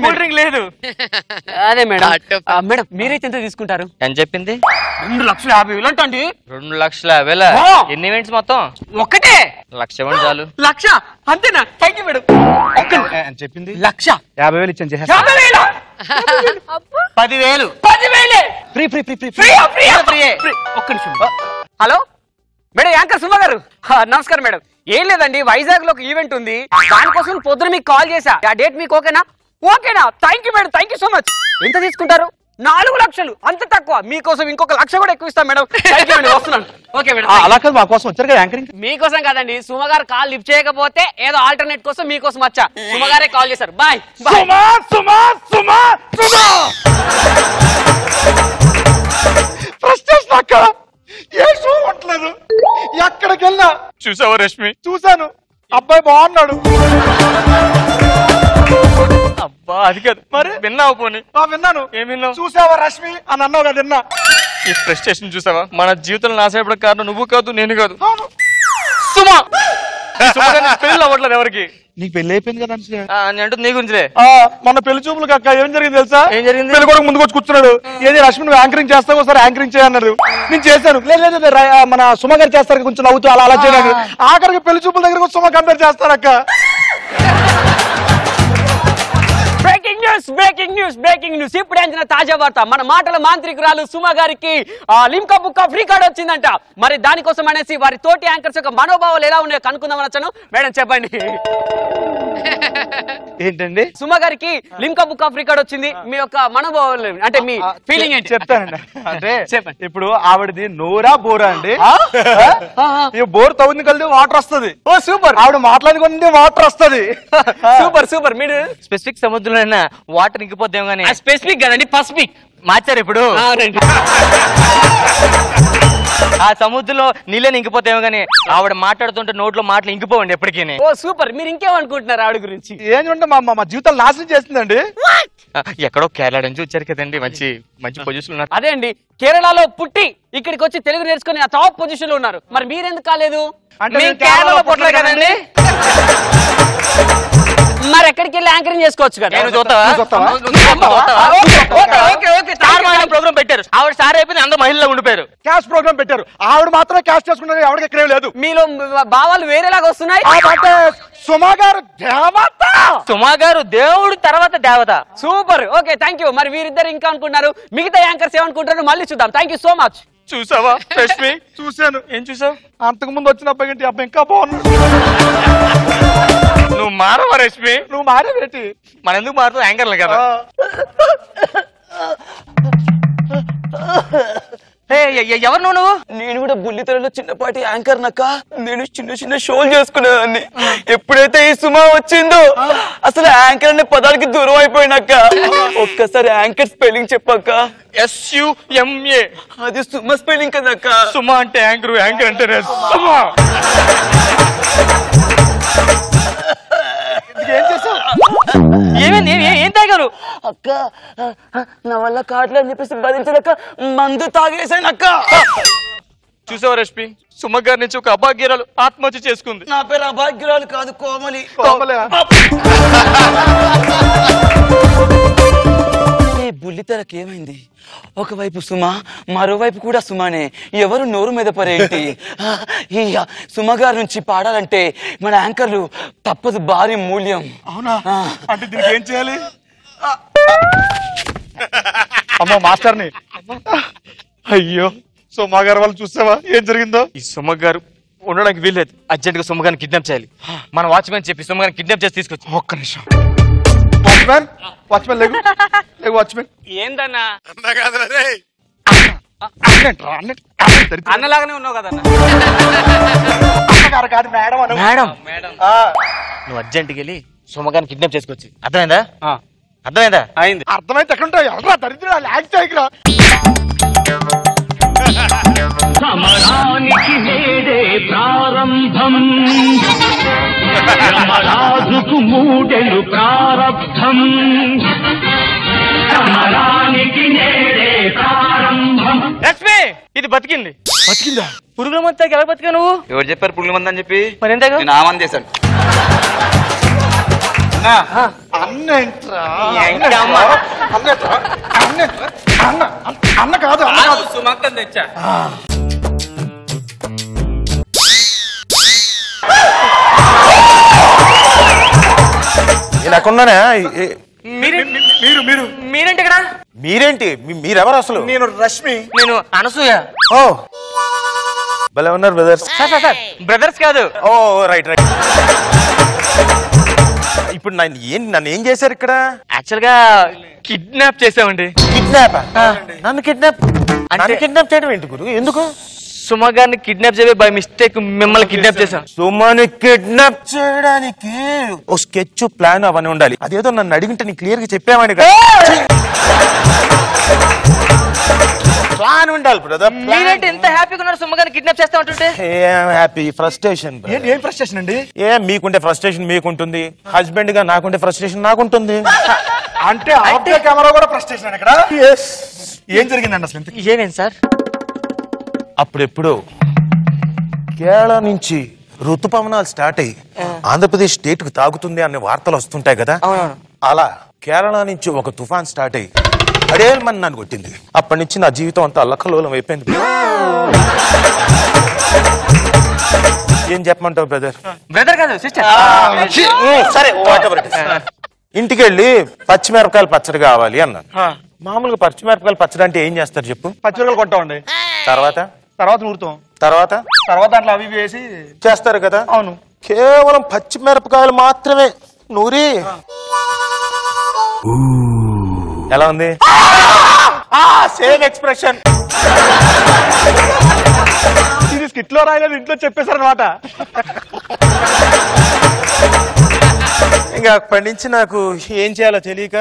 కూల్ డ్రింక్ లేదు. అదే మేడం. మేడం మీరైతే ఎంత తీసుకుంటారు? అని చెప్పింది 2,50,000 అంటండి. 2,50,000. ఎన్ని ఈవెంట్స్ మొత్తం? ఒక్కటే. 1,00,000 ఇవ్వండి చాలు. 1,00,000 అంతేనా? Thank you madam. చెప్పింది 1,00,000. 50,000 ఇచ్చాను. 50,000. 10,000. 10,000 ఫ్రీ. ఒక్క నిమిషం. హలో మేడం, యాంకర్ సుమ గారు. నమస్కారం మేడం. ఏం లేదండి, వైజాగ్ లో ఒక ఈవెంట్ ఉంది, దానికోసం పొద్దున మీకు కాల్ చేశా. ఆ డేట్ మీకు ఓకేనా? Thank you madam, thank you so much. ఎంత తీసుకుంటారు? 4,00,000. అంత తక్కువ? మీకోసం ఇంకొక 1,00,000 కూడా ఎక్కువ ఇస్తాను మేడం. థ్యాంక్ యూ మేడం, వస్తున్నాను. Okay madam. అలా కాదు, మా కోసం వచ్చారు కదా యాంకరింగ్. మీకోసం కాదండి, సుమ గారు కాల్ లిఫ్ట్ చేయకపోతే ఏదో ఆల్టర్నేట్ కోసం మీకోసం వచ్చా. సుమ గారే కాల్ చేశారు. బాయ్. ఎక్కడికి వెళ్ళినా చూసావా రష్మి? చూశాను, అబ్బాయి బాగున్నాడు. అబ్బా అది కాదు, మరి విన్నావు? పోనీ విన్నాను. ఏం విన్నావు? చూసావా రష్మి అని అన్నావు కదా, విన్నా. ఈ ఫ్రస్ట్రేషన్ చూసావా? మన జీవితంలో నాశపడ కారణం నువ్వు కాదు, నేను కాదు, సుమా. పెళ్లి అవ్వట్లేదు ఎవరికి. నీకు పెళ్లి అయిపోయింది కదా అంటే నీ గురించిలే. మన పెళ్లి చూపులకు అక్క ఏం జరిగింది తెలుసా? ఏం జరిగింది? పెళ్లి కూడా ముందుకు వచ్చి కూర్చున్నాడు. ఏది రష్మి నువ్వు యాంకరింగ్ చేస్తావు, ఒకసారి యాంకరింగ్ చేయన్నారు. నేను చేశాను. లేదు మన సుమ గారు చేస్తారు, కొంచెం నవ్వుతూ అలా చేయడానికి. ఆఖరికి పెళ్లి చూపుల దగ్గర సుమ కంపేర్ చేస్తారక్క. Breaking news. ఇప్పుడు అందిన తాజా వార్త. మన మాటల మాంత్రికురాలు సుమ గారికి లిమ్కా బుక్ ఆఫ్ రికార్డ్ వచ్చిందంట. మరి దానికోసం అనేసి వారి తోటి యాంకర్స్ యొక్క మనోభావాలు ఎలా ఉన్నాయో కనుక్కుందామని వచ్చాను. మేడం చెప్పండి. ఏంటండి? సుమ గారికి లిమ్కా బుక్ ఆఫ్ రికార్డ్ వచ్చింది, మీ యొక్క మనోభావాలు అంటే మీ ఫీలింగ్ ఏంటి చెప్తానండి. అంటే చెప్పండి. ఇప్పుడు ఆవిడది నోరా బోరా అండి. ఈ బోర్ తవ్వుని కలిసి వాటర్ వస్తుంది. ఓ సూపర్. ఆవిడ మాట్లాడుకుంటే వాటర్ వస్తుంది. సూపర్. మీరు స్పెసిఫిక్ సముద్రంలో వాటర్ ఇంకిపోద్దాం కానీ స్పెసిఫిక్ కదండి, పసిఫిక్ మార్చారు ఇప్పుడు. ఆ సముద్రంలో నీళ్ళని ఇంకిపోతామో గానీ ఆవిడ మాట్లాడుతుంటే నోట్లో మాటలు ఇంకిపోవండి ఎప్పటికీ. ఓ సూపర్. మీరు ఇంకేమనుకుంటున్నారు ఆవిడ గురించి? ఏంటంటే మా జీవితాలు నాశనం చేస్తుందండి. ఎక్కడో కేరళ నుంచి వచ్చారు కదండి, మంచి పొజిషన్ ఉన్నారు. అదే అండి, కేరళలో పుట్టి ఇక్కడికి వచ్చి తెలుగు నేర్చుకుని ఆ టాప్ పొజిషన్ లో ఉన్నారు. మరి మీరెందుకు కాలేదు? అంటే కేరళలో పుట్టలేదు కదండి, మరి ఎక్కడికి వెళ్ళి యాంకరింగ్ చేసుకోవచ్చు కదా. ప్రోగ్రామ్ పెట్టారు, ఆవిడ సార్ అయిపోయింది, అందరూ మహిళలు ఉండిపోయారు. క్యాష్ ప్రోగ్రామ్ పెట్టారు, ఆవిడ మాత్రమే క్యాష్ చేసుకున్నారు, ఎవరికి ఎక్కడే లేదు. మీలో భావాలు వేరేలాగా వస్తున్నాయి. సుమా గారు దేవత. సుమా గారు దేవుడు తర్వాత దేవత. సూపర్. Okay thank you. మరి వీరిద్దరు ఇంకా అనుకుంటున్నారు, మిగతా యాంకర్స్ ఏమనుకుంటారు మళ్ళీ చూద్దాం. Thank you so much. చూసావా రష్మి? చూశాను. ఏం చూసావు? అంతకు ముందు వచ్చిన అబ్బాయి కంటే అబ్బాయి ఇంకా బాగున్నాడు. నువ్వు మారవా రష్మి? నువ్వు మారేవేటి? మన ఎందుకు మారుతావు? యాంకర్లు కదా. ఎవరు నువ్వు? నేను కూడా బుల్లితెరలో చిన్నపాటి యాంకర్ నక్క. నేను చిన్న చిన్న షోలు చేసుకునేదాన్ని. ఎప్పుడైతే ఈ సుమా వచ్చిందో అసలు యాంకర్ అనే పదానికి దూరం అయిపోయినాక. ఒక్కసారి యాంకర్ స్పెల్లింగ్ చెప్పాక. SUMA. అది సుమా స్పెల్లింగ్ కదక్క. సుమా అంటే యాంకర్, యాంకర్ అంటే సుమా. ఏం చేసావు? ఏమైంది? ఏం తాగారు? అక్క నా వల్ల కాట్లే అని చెప్పేసి భరించలేక మందు తాగేసానక్క. చూసావా రష్మి, సుమ గారి నుంచి ఒక అభాగ్యురాలు ఆత్మహత్య చేసుకుంది. నా పేరు అభాగ్యురాలు కాదు, కోమలి. బుల్లితెరకి ఏమైంది? ఒకవైపు సుమ, మరోవైపు కూడా సుమానే. ఎవరు నోరు మీద పరేంటి? ఈ సుమ గారి నుంచి పాడాలంటే మన యాంకర్లు తప్పదు భారీ మూల్యం. అవునా? అంటే దీనికి ఏం చేయాలి? అమ్మో మాస్టర్ని. అయ్యో, సుమ గారు వాళ్ళు చూసావా ఏం జరిగిందో? ఈ సుమ గారు ఉండడానికి వీల్లేదు. అర్జెంట్ గా సుమ గారిని కిడ్నాప్ చేయాలి. మన వాచ్మెన్ చెప్పి సుమ గారిని కిడ్నాప్ చేసి తీసుకొచ్చి. ఒక్క నిమిషం. వాచ్మెన్ లేగు వాచ్మెన్. ఏందన్నా? అన్నలాగానే ఉన్నావు కదన్నా. మేడం నువ్వు అర్జెంట్కి వెళ్ళి సుమగారిని కిడ్నాప్ చేసుకొచ్చి. అర్థమైందా? అర్థమైందా? అయింది. అర్థమైతే ఎక్కడుంటావు? ఎవరా దరిద్రుడు యాక్ట్ చేయకురా. సమరానికి నేడే ప్రారంభం, యమరాజుకు మూడెలు ప్రారబ్ధం. సమరానికి నేడే ప్రారంభం. లక్ష్మి, ఇది బతికింది. బతికిందా? పురుగుల మంది ఎలా బతికా నువ్వు? ఎవరు చెప్పారు పురుగుల మంది అని చెప్పి? మరి ఎంత నేను ఆమంది చేశాను. అన్న కాదు, సుమక్కని తెచ్చా. నేను ఎక్కడున్నానా? మీరేంటి ఇక్కడ? మీరేంటి? మీరెవరు అసలు? నేను రష్మి. నేను అనసూయ. ఓ భలే ఉన్నారు బ్రదర్స్. బ్రదర్స్ కాదు. ఓ రైట్ రైట్. ఇప్పుడు నన్ను ఏం చేశారు ఇక్కడ? యాక్చువల్ గా కిడ్నాప్ చేసామండి. కిడ్నాప్? నన్ను కిడ్నాప్ చేయడం ఏంటి గురు? ఎందుకు? సుమ గారిని కిడ్నాప్ చేయబోయి బై మిస్టేక్ మిమ్మల్ని కిడ్నాప్ చేశాం. సుమని కిడ్నాప్ చేయడానికి ఓ స్కెచ్ ప్లాన్ అవన్నీ ఉండాలి. అదేదో నన్ను అడిగింటే నీ క్లియర్ గా చెప్పామని ప్లాన్ ఉండాలి బ్రదర్. మీరేంటి ఎంత హ్యాపీగా ఉన్నారు సుమ గారిని కిడ్నాప్ చేస్తా ఉంటుంటే? Happy frustration. ఏం ఫ్రస్ట్రేషన్ అండి? మీకుంటే ఫ్రస్ట్రేషన్ మీకుంటుంది, హస్బెండ్ గా నాకుంటే ఫ్రస్ట్రేషన్ నాకుంటుంది. అంటే కెమెరా కూడా ఫ్రస్ట్రేషన్ ఇక్కడ. ఏం జరిగిందండి అసలు? ఏమేం సార్? అప్పుడెప్పుడు కేరళ నుంచి ఋతుపవనాలు స్టార్ట్ అయ్యి ఆంధ్రప్రదేశ్ స్టేట్ కు తాగుతుంది అనే వార్తలు వస్తుంటాయి కదా. అలా కేరళ నుంచి ఒక తుఫాన్ స్టార్ట్ అయ్యి అడేమని నన్ను కొట్టింది. అప్పటి నుంచి నా జీవితం అంతా అల్లకల్లోలం అయిపోయింది. ఏం చెప్పమంటావు బ్రదర్? బ్రదర్ కాదు సిస్టర్. సరే ఇంటికి వెళ్ళి పచ్చిమిరపకాయలు పచ్చడి కావాలి అన్నాను. మామూలుగా పచ్చిమిరపకాయలు పచ్చడి అంటే ఏం చేస్తారు చెప్పు? పచ్చిమిరపకాయలు కొంటామండి. తర్వాత నూరుతాం. తర్వాత దాంట్లో అవి వేసి చేస్తారు కదా. అవును. కేవలం పచ్చిమిరపకాయలు మాత్రమే నూరి ఎలా ఉంది? Same expression. ఇది స్కిట్ లో రాయలేదు, ఇంట్లో చెప్పేశారు అనమాట. ఇంకా అప్పటి నుంచి నాకు ఏం చేయాలో తెలియక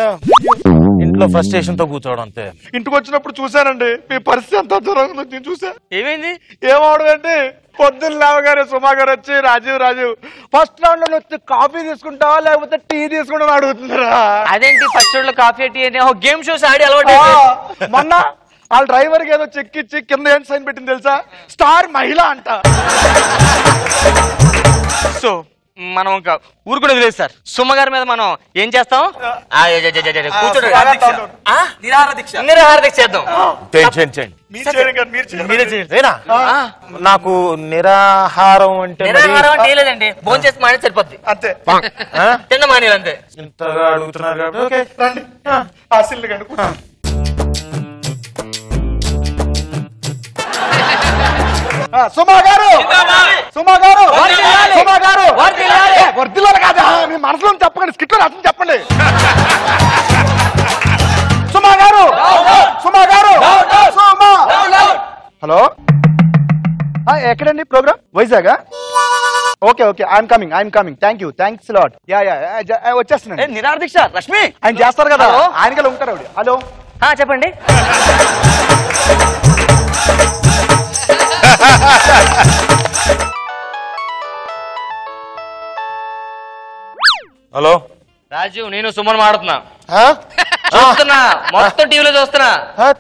ఇంట్లో ఫ్రస్ట్రేషన్ తో కూర్చోవడం అంతే. ఇంటికి వచ్చినప్పుడు చూసానండి మీ పరిస్థితి అంతా దూరం నేను చూసా. ఏమైంది? ఏమవడండి, పొద్దున్న లేవగానే సుమా గారు వచ్చి రాజీవ్ ఫస్ట్ రౌండ్ లో వచ్చి కాఫీ తీసుకుంటావా లేకపోతే టీ తీసుకుంటావా అడుగుతున్నారా? అదేంటి ఫస్ట్ రౌండ్ లో కాఫీ టీ అని గేమ్ షోస్ ఆడి అలవాటు. మొన్న వాళ్ళ డ్రైవర్ కి ఏదో చెక్ ఇచ్చి కింద ఏం సైన్ పెట్టింది తెలుసా? స్టార్ మహిళ అంట. సో మనం ఇంకా ఊరు కూడా వదిలేదు సార్. సుమ గారి మీద మనం ఏం చేస్తాం? నిరాహార దీక్ష చేద్దాం. నాకు నిరాహారం అంటే లేదండి, భోజనం చేసి మానే సరిపోద్ది అంతే. తిన్న మానేది అంతే. ఇంతగా అడుగుతున్నారు. సుమా గారు వర్దిల్లాలి కాదా? మీ మనసులో చెప్పకండి, స్కిట్ లో అర్థం చెప్పండి. సుమా గారు హలో ఎక్కడండి program? Vizag? Okay okay, I'm coming. Thanks lot. Yeah వచ్చేస్తున్నాను. నిరాహార దీక్ష రష్మి ఆయన చేస్తారు కదా, ఆయనకలా ఉంటారు ఆవిడ. హలో చెప్పండి. హలో రాజు, నేను సుమన్ మాడుతున్నా. చూస్తున్నా, మొత్తం టీవీలో చూస్తున్నా.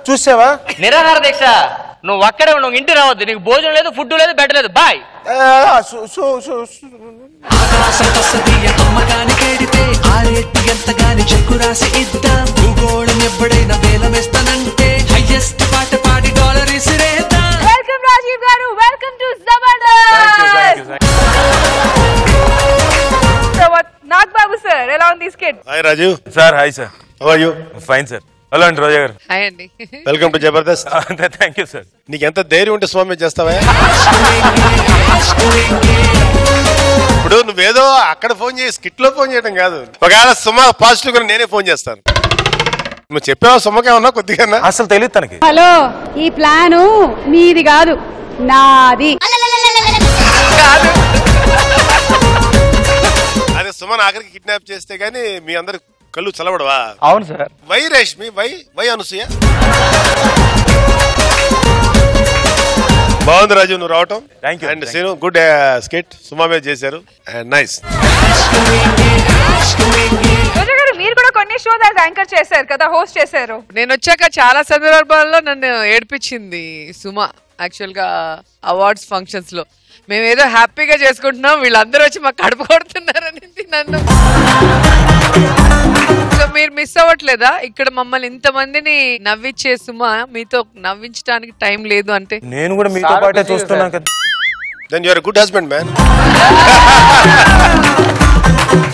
చూసావా? నిరాహార దీక్ష. నువ్వు అక్కడే నువ్వు ఇంటి రావద్దు. నీకు భోజనం లేదు, ఫుడ్ లేదు, బెడ్ లేదు. బాయ్. వెల్కమ్ రాజీవ్ గారు, welcome to Jabardasth. Nagababu sir, ఎలా ఉంది skit? Hi Rajeev sir. Hi sir. How are you? Fine sir. Hello అండి రోజా గారు. హాయ్ అండి. Welcome to Jabardasth. Thank you sir. నీకు ఎంత ధైర్యం ఉంటే స్వామి చేస్తావా? ఇప్పుడు నువ్వేదో అక్కడ ఫోన్ చేసి స్కిట్ లో ఫోన్ చేయడం కాదు. ఒకవేళ సుమ పాజిటివ్ గా నేనే ఫోన్ చేస్తాను. నువ్వు చెప్పావా సుమకేమన్నా కొద్దిగా? అసలు తెలియదు తనకి. హలో, ఈ ప్లాను మీది కాదు, నాది. అదే సుమన్ ఆఖరికి కిడ్నాప్ చేస్తే గానీ మీ అందరు కళ్ళు చల్లబడవా? అవును sir. Why Reshmi, why Anasuya? బాగుంది రాజు నువ్వు రావటం. Thank you. And Seenu good skit Suma మీద చేశారు. నైస్. రోజా గారు, మీరు కూడా కొన్ని షోస్ యాంకర్ చేశారు కదా, హోస్ట్ చేశారు. నేను వచ్చాక చాలా సందర్భాల్లో నన్ను ఏడిపించింది సుమ. యాక్చువల్ గా అవార్డ్స్ ఫంక్షన్స్ లో మేము ఏదో హ్యాపీగా చేసుకుంటున్నాం, వీళ్ళందరూ వచ్చి మాకు కడుపు కొడుతున్నారని నన్ను. సో మీరు మిస్ అవ్వట్లేదా ఇక్కడ మమ్మల్ని ఇంతమందిని నవ్వించే సుమ మీతో నవ్వించడానికి టైం లేదు అంటే? నేను కూడా మీతో పాటే చూస్తున్నాను కదా. Then you are good husband man.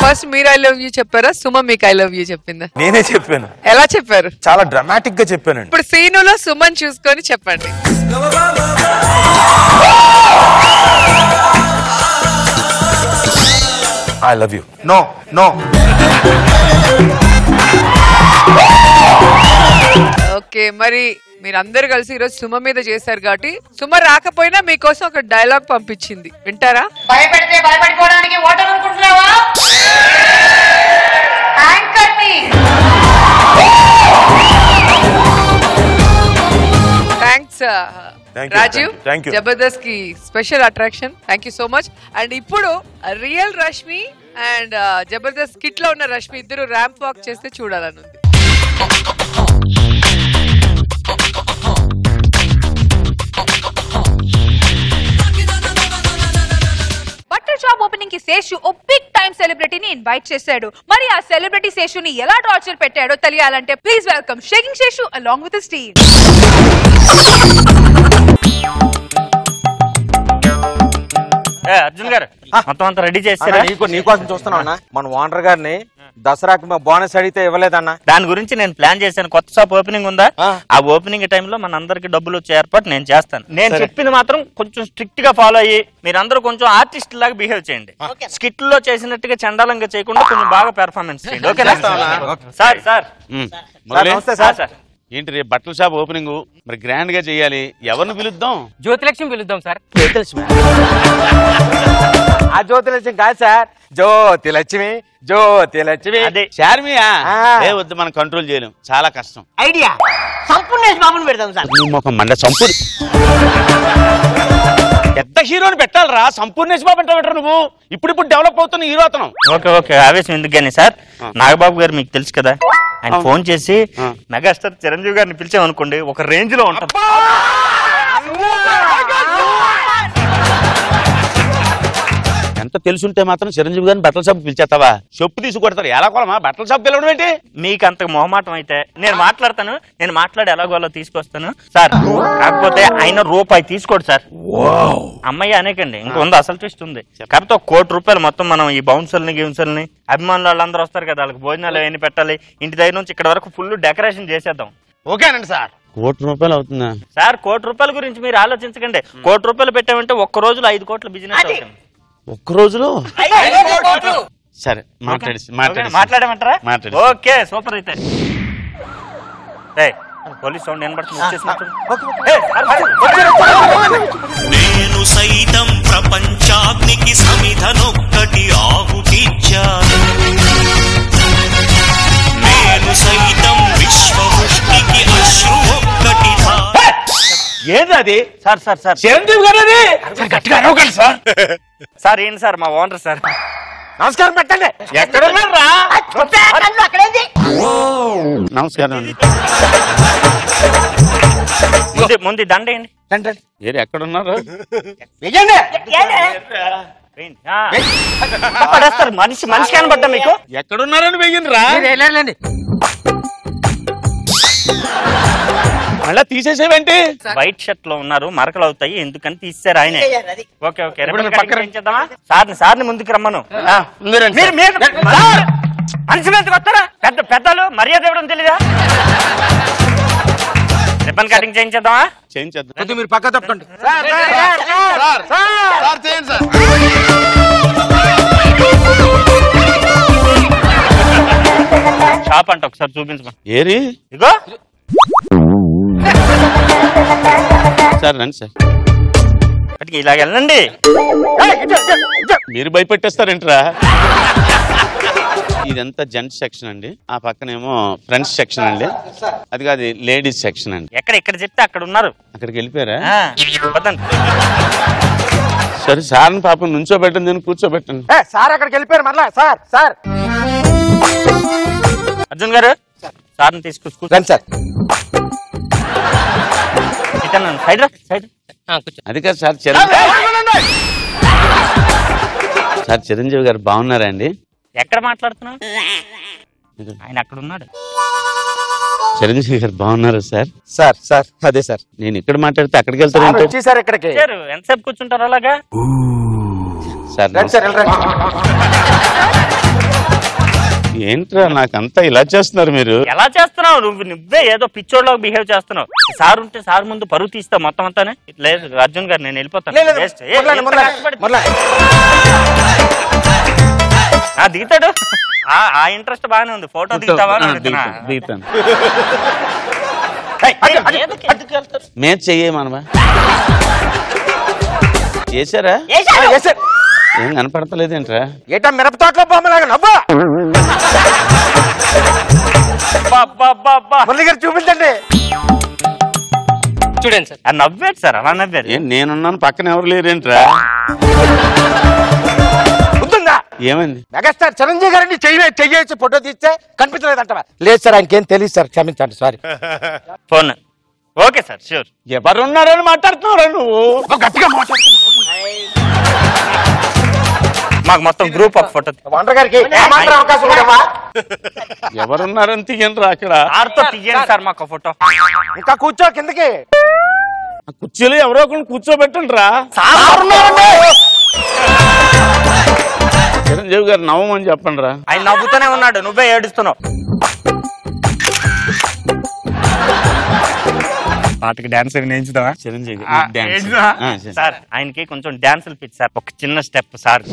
First మీరు ఐ లవ్ యూ చెప్పారా, సుమ మీకు ఐ లవ్ యూ చెప్పిందా? నేనే చెప్పాను. ఎలా చెప్పారు? చాలా డ్రామాటిక్ గా చెప్పానండి. ఇప్పుడు సీనులో సుమన్ చూసుకొని చెప్పండి. I love you. No. Okay, మరి మీరందరూ కలిసి ఈరోజు సుమ మీద చేశారు కాబట్టి సుమ రాకపోయినా మీకోసం ఒక డైలాగ్ పంపించింది, వింటారా? భయపెడితే భయపడిపోవడానికి ఓటర్ అనుకుంటున్నావా? Thanks Rajeev. Thank you. Jabardasth కి special attraction. Thank you so much. And ఇప్పుడు real Rashmi and Jabardasth skit లో ఉన్న రష్మి ఇద్దరు ర్యాంప్ వాక్ చేస్తే చూడాలని ఉంది. బట్టల షాప్ ఓపెనింగ్ కి శేషు ఓ బిగ్ టైమ్ సెలబ్రిటీని ఇన్వైట్ చేశాడు. మరి ఆ సెలబ్రిటీ శేషుని ఎలా టార్చర్ పెట్టాడో తెలియాలంటే please welcome shaking Seshu along with his team. Arjun గారు మొత్తం అంతా రెడీ చేస్తారా? నీకోసం చూస్తున్నావు అన్న. మన ఓనర్ గారిని దసరాకి బోనస్ అడిగితే ఇవ్వలేదన్నా. దాని గురించి నేను ప్లాన్ చేశాను. కొత్త షాప్ ఓపెనింగ్ ఉందా, ఆ ఓపెనింగ్ టైంలో మన అందరికి డబ్బులు వచ్చే ఏర్పాటు నేను చేస్తాను. నేను చెప్పింది మాత్రం కొంచెం స్ట్రిక్ట్ గా ఫాలో అయ్యి మీరందరూ కొంచెం ఆర్టిస్ట్ లాగా బిహేవ్ చేయండి. స్కిట్ లో చేసినట్టుగా చండాలంగా చేయకుండా కొంచెం బాగా పెర్ఫార్మెన్స్ చేయండి. ఓకేనా సార్? సార్ నమస్తే సార్. ఏంటి రేపు బట్టల షాప్ ఓపెనింగ్ మరి గ్రాండ్ గా చేయాలి. ఎవరిని పిలుద్దాం? జ్యోతిలక్ష్మి పిలుద్దాం సార్. జ్యోతిలక్ష్మి? ఆ జ్యోతిలక్ష్మి కాదు సార్, జ్యోతిలక్ష్మి. శార్మియా? వద్దు, మనం కంట్రోల్ చేయలేం, చాలా కష్టం. ఐడియా సంపూర్ణేష్ బాబుని పెడదాం సార్. ఒక మండ సంపూర్ పెద్ద హీరోని పెట్టాలరా. సంపూర్ణేష్ బాబు అంటే నువ్వు ఇప్పుడు డెవలప్ అవుతున్న హీరో అతను. ఓకే ఆవేశం ఎందుకు కానీ సార్, నాగబాబు గారు మీకు తెలుసు కదా, ఆయన ఫోన్ చేసి మెగాస్టార్ చిరంజీవి గారిని పిలిచామనుకోండి ఒక రేంజ్ లో ఉంటాం. ఎంత తెలుసుంటే మాత్రం చిరంజీవి గారిని బట్టల షాప్ పిలిచేస్తావా? చెప్పు తీసుకొడతారు. ఎలా కొలమా బట్టల షాప్ పిలవడం ఏంటి? మీకు అంత మొహమాటం అయితే నేను మాట్లాడతాను. నేను మాట్లాడి ఎలాగోలా తీసుకొస్తాను సార్. కాకపోతే ఆయన రూపాయి తీసుకోడు సార్. అమ్మాయి అనేకండి, ఇంకా ఉంది అసలు ట్విస్ట్ ఉంది. కాకపోతే ₹1,00,00,000 మొత్తం మనం ఈ బౌన్సర్ని గిౌన్సర్ని అభిమానులు వాళ్ళందరూ వస్తారు కదా, వాళ్ళకి భోజనాలు అవన్నీ పెట్టాలి. ఇంటి దగ్గర నుంచి ఇక్కడ వరకు ఫుల్ డెకరేషన్ చేసేద్దాం. ఓకేనండి సార్. ₹1,00,00,000 అవుతుందా సార్? ₹1,00,00,000 గురించి మీరు ఆలోచించకండి. ₹1,00,00,000 పెట్టామంటే ఒక్క రోజులో 5 కోట్ల బిజినెస్ అవుతుంది. ఒక్క రోజులో? సరే మాట్లాడమంటారా? Okay super. అయితే పోలీస్ సౌండ్ వినబడుతుంది. నేను సైతం ప్రపంచాగ్నికి సమిధనొక్కటి ఆహుతిచ్చాను నేను సైతం విశ్వవృష్టికి అశ్రు ఒక్కటి ఏది అది సార్ సార్ సార్ చిరంజీవి గారు అది గట్టిగా అరవకండి సార్ సార్ ఏంటి సార్ మా ఓనర్ సార్ నమస్కారం పెట్టండి ఎక్కడున్నారా నమస్కారం అండి ముందు దండ వేయండి ఏరు ఎక్కడున్నారు పడేస్తారు మనిషి కనబడ్డా మీకు ఎక్కడున్నారని వెయ్యండిరా మళ్ళా తీసేసేవేంటి వైట్ షర్ట్ లో ఉన్నారు మరకలు అవుతాయి ఎందుకని తీసారు ఆయన ఓకే ఓకే సార్ని ముందుకు రమ్మను మనిషి మీదకి వస్తారా పెద్దలు మర్యాద ఇవ్వడం తెలీదా రిబ్బన్ కటింగ్ చేయించేద్దామా చేయించేద్దాం మీరు పక్క తప్పకండి షాప్ అంట ఒకసారి చూపించమా ఏరి ఇగో సార్ రండి సార్ ఇలాగ వెళ్ళండి మీరు భయపెట్టేస్తారేంట్రా ఇదంతా జెంట్స్ సెక్షన్ అండి ఆ పక్కనేమో ఫ్రెండ్స్ సెక్షన్ అండి అది కాదు లేడీస్ సెక్షన్ అండి ఇక్కడ చెప్తే అక్కడ ఉన్నారు అక్కడికి వెళ్ళిపోయారా సరే సార్ని పాపం నుంచోబెట్టండి నేను కూర్చోబెట్టండి సార్ అక్కడికి వెళ్ళిపోయారు మరలా సార్ అర్జున్ గారు సార్ని తీసుకొచ్చి సార్ అది కాదు సార్ సార్ చిరంజీవి గారు బాగున్నారా అండి ఎక్కడ మాట్లాడుతున్నావు ఆయన అక్కడ ఉన్నాడు చిరంజీవి గారు బాగున్నారు సార్ అదే సార్ నేను ఇక్కడ మాట్లాడితే అక్కడికి వెళ్తాను సార్ ఇక్కడికి ఎంతసేపు కూర్చుంటారు అలాగా సార్ ఏంట్రా నాకంతా ఇలా చేస్తున్నారు మీరు ఎలా చేస్తున్నావు నువ్వే ఏదో పిచ్చోడ్లో బిహేవ్ చేస్తున్నావు సార్ ఉంటే సార్ ముందు పరుగు తీస్తా మొత్తం అంతానే లేదు అర్జున్ గారు నేను వెళ్ళిపోతాను దిగుతాడు ఆ ఇంట్రెస్ట్ బాగానే ఉంది ఫోటో దిగుతావా దిగుతాను మేము చెయ్యమనవా చేశారా ఏం కనపడతలేదేంట్రా ఏటా మిరప తోటలో బొమ్మలాగా నవ్వా మురళి గారు చూపించండి చూడండి సార్ నవ్వాడు సార్ అలా నవ్వారు నేనున్నాను పక్కన ఎవరు లేరేంట్రా ఏమైంది మెగాస్టార్ చిరంజీవి గారిని చెయ్యొచ్చు ఫోటో తీస్తే కనిపించలేదంట లేదు సార్ ఆయనకేం తెలియదు సార్ క్షమించండి sorry phone okay sir sure ఎవరున్నారని మాట్లాడుతున్నారా నువ్వు గట్టిగా మాట్లాడుతున్నావు మాకు మొత్తం గ్రూప్ ఆఫ్ ఫోటో ఎవరున్నారని తీయండి అక్కడ తీయండి సార్ మాకు ఫోటో ఇంకా కూర్చో కిందకి కుర్చీలో ఎవరో ఒకరిని కూర్చోబెట్టండి రా చిరంజీవి గారు నవ్వమని చెప్పండి రా ఆయన నవ్వుతూనే ఉన్నాడు నువ్వే ఏడుస్తున్నావు పాటకి డాన్స్ నేర్చుదావా చిరంజీవి సార్ ఆయనకి కొంచెం డాన్సులు పిచ్చి సార్ ఒక చిన్న స్టెప్ సార్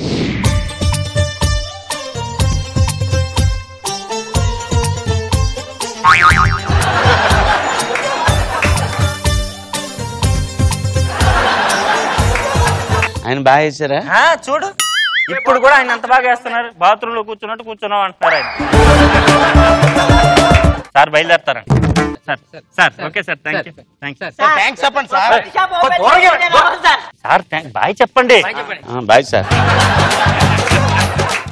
ఆయన బాగా వేసారా చూడు ఇప్పుడు కూడా ఆయన ఎంత బాగా వేస్తున్నారు బాత్రూమ్ లో కూర్చున్నావు అంటున్నారు ఆయన సార్ బయలుదేరతారా sir okay sir sir bye చెప్పండి బాయ్ సార్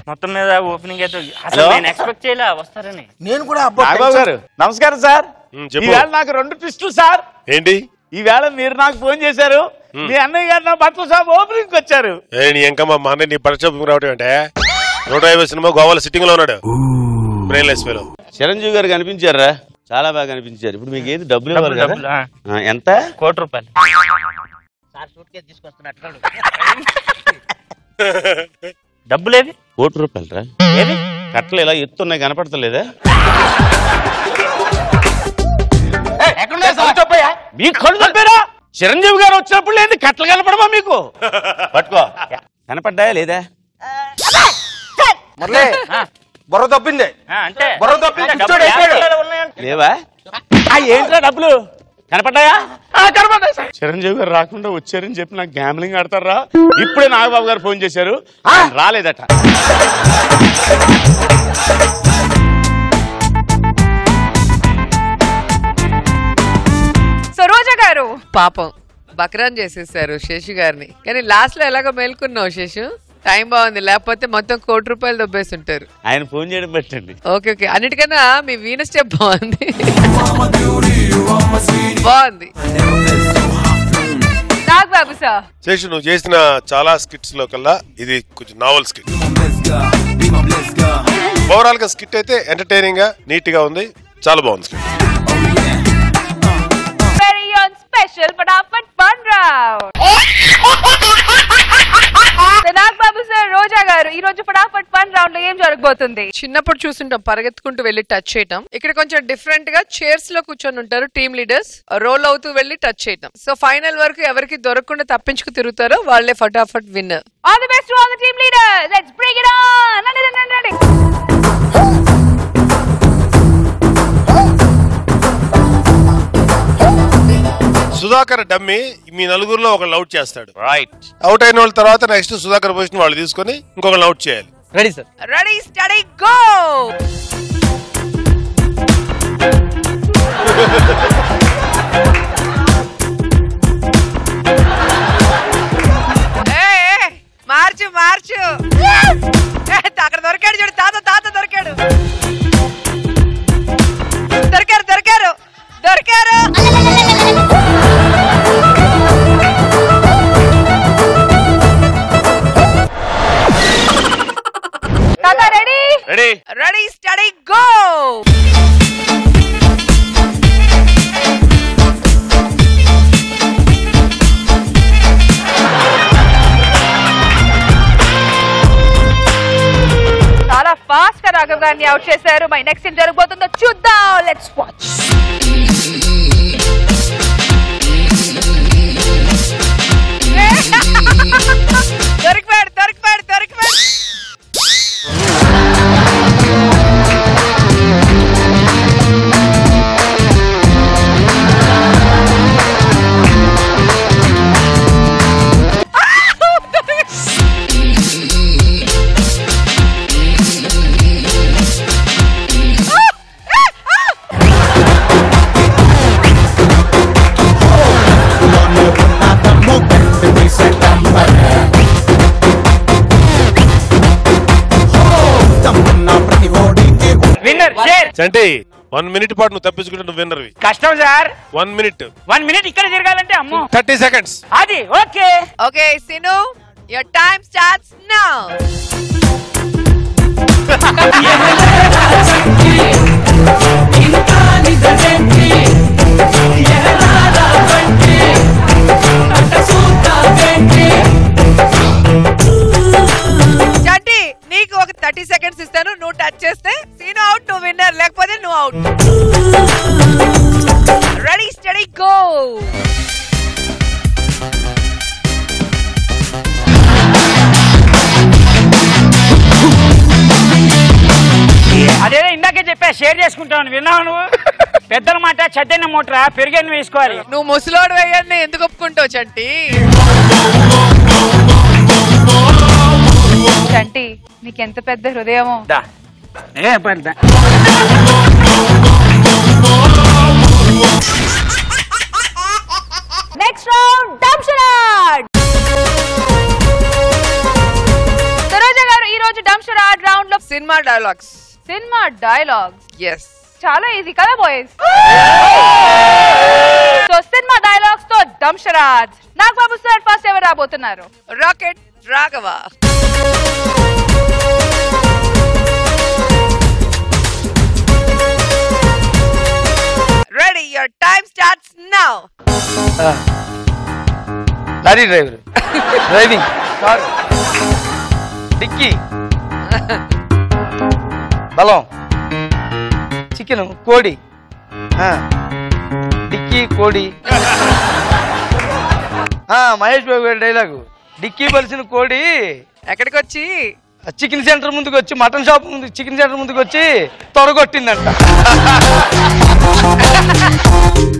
మొత్తం మీద ఓపెనింగ్ అయితే అసలు నేను ఎక్స్పెక్ట్ చేయలే వస్తారని నేను కూడా గారు నమస్కారం సార్ ఈవేళ నాకు 2 ట్విస్టులు సార్ ఏంటి ఈవేళ మీరు నాకు ఫోన్ చేశారు మీ అన్నయ్య గారు నా బట్టల షాప్ ఓపెనింగ్ వచ్చారు ఇంకా మా అన్నయ్య నీ బట్టల షాప్ రావటం అంటే 150 సినిమా గోవాలో సిట్టింగ్ లో ఉన్నాడు బ్రెయిన్లెస్ ఫెలో చిరంజీవి గారు కనిపించారా చాలా బాగా కనిపించారు ఇప్పుడు మీకు ఏది డబ్బులు ఇవ్వాలి కదా ఎంత ₹1 డబ్బులేవి ₹1 రా ఏవి కట్టలు ఇలా ఎత్తున్నాయి కనపడతలేదా మీకు కళ్ళు తప్పారా చిరంజీవి గారు వచ్చినప్పుడు లేదు కట్టలు కనపడమా మీకు పట్టుకో కనపడ్డాయా లేదా మురళి బుర్ర తప్పింది అంటే లేవా ఏంట్రా డబ్బులు కనపడ్డాయా? కనపడ్డాయి సార్. చిరంజీవి గారు రాకుండా వచ్చారని చెప్పి నాకు గ్యామ్లింగ్ ఆడతారా? ఇప్పుడే నాగబాబు గారు ఫోన్ చేశారు, ఆయన రాలేదట. సో రోజా గారు పాపం బక్రాన్ చేసేసారు శేషు గారిని. కానీ లాస్ట్ లో ఎలాగో మేల్కున్నావు శేషు, టైం బాగుంది, లేకపోతే మొత్తం ₹1,00,00,000 దొబ్బేస్తుంటారు. ఆయన ఫోన్ చేయడం పెట్టండి. ఓకే ఓకే, అన్నిటికన్నా మీ వీణ స్టెప్ బాగుంది. బాగుంది. నాగబాబు సార్, శేషు నువ్వు చేసిన చాలా స్కిట్స్ లో కల్లా ఇది కొంచెం నావల్ స్కిట్. ఓవరాల్ గా స్కిట్ అయితే ఎంటర్టైనింగ్ గా నీట్ గా ఉంది, చాలా బాగుంది స్కిట్. వెరీ ఆన్ స్పెషల్ ఫటాఫట్ fun round. Nagababu sir, Roja గారు, ఈ రోజు ఫటాఫట్ ఫన్ రౌండ్ లో ఏం జరగబోతుంది? చిన్నప్పుడు చూస్తుంటాం పరిగెత్తుకుంటూ వెళ్ళి టచ్ చేయటం. ఇక్కడ కొంచెం డిఫరెంట్ గా చైర్స్ లో కూర్చొని ఉంటారు టీమ్ లీడర్స్, రోల్ అవుతూ వెళ్ళి టచ్ చేయటం. సో ఫైనల్ వరకు ఎవరికి దొరకకుండా తప్పించుకు తిరుగుతారో వాళ్ళే ఫటాఫట్ winner. All the best to all the team leaders. Let's bring it on. రండి. సుధాకర్ డమ్మి మీ నలుగురులో ఒకళ్ళు అవుట్ చేస్తాడు. రైట్. అవుట్ అయిన వాళ్ళ తర్వాత నెక్స్ట్ సుధాకర్ పొజిషన్ వాళ్ళు తీసుకొని ఇంకొకళ్ళు అవుట్ చేయాలి. Ready sir. Ready steady go. మార్చు మార్చు. అక్కడ దొరికాడు చూడు, తాత దొరికాడు. దొరికారు. తాత రెడీ? Ready steady go. చాలా ఫాస్ట్ గా రాఘవ్ గారిని అవుట్ చేశారు. మై నెక్స్ట్ ఏం జరగబోతుందో చూద్దాం. Let's watch. దొరికిపోయాడు. అంటే 1 minute పాటు నువ్వు తప్పించుకుంటే నువ్వు విన్నర్వి. కష్టం సార్. 1 minute. 1 minute ఇక్కడ తిరగాలంటే అమ్మో 30 seconds. అది okay. Okay Sinu, your time starts now. చంటి, నీకు ఒక 30 seconds ఇస్తాను. నువ్వు టచ్ చేస్తే సీను అవుట్, నువ్వు విన్నర్, లేకపోతే నువ్వు అవుట్. Ready steady go. అదేదో ఇందాకే చెప్పా షేర్ చేసుకుంటాను, విన్నావు నువ్వు? పెద్దల మాట చెద్దన్న మూటరా, పెరిగని వేసుకోవాలి. నువ్వు ముసలోడు వేయని ఎందుకు ఒప్పుకుంటావు చంటి? చంటి, నీకెంత పెద్ద హృదయమో. Next round డంషరాడ్. సరోజా గారు, ఈ రోజు డంషరాడ్ రౌండ్ లో సినిమా డైలాగ్స్. ఎస్, చాలా ఈజీ కదా బాయ్స్? సో సినిమా డైలాగ్స్ తో డంషరాజ్. నాగబాబు సార్, ఫస్ట్ ఎవరు రాబోతున్నారు? Rocket Raghava. Ready, your time starts now. Lorry driver, driving, car, dicky, బలం, చికెన్, కోడి, డిక్కీ కోడి. మహేష్ బాబు గారి డైలాగు, డిక్కీ బలిసిన కోడి ఎక్కడికి వచ్చి చికెన్ సెంటర్ ముందుకు వచ్చి మటన్ షాప్ ముందు చికెన్ సెంటర్ ముందుకు వచ్చి తొడగొట్టిందంట.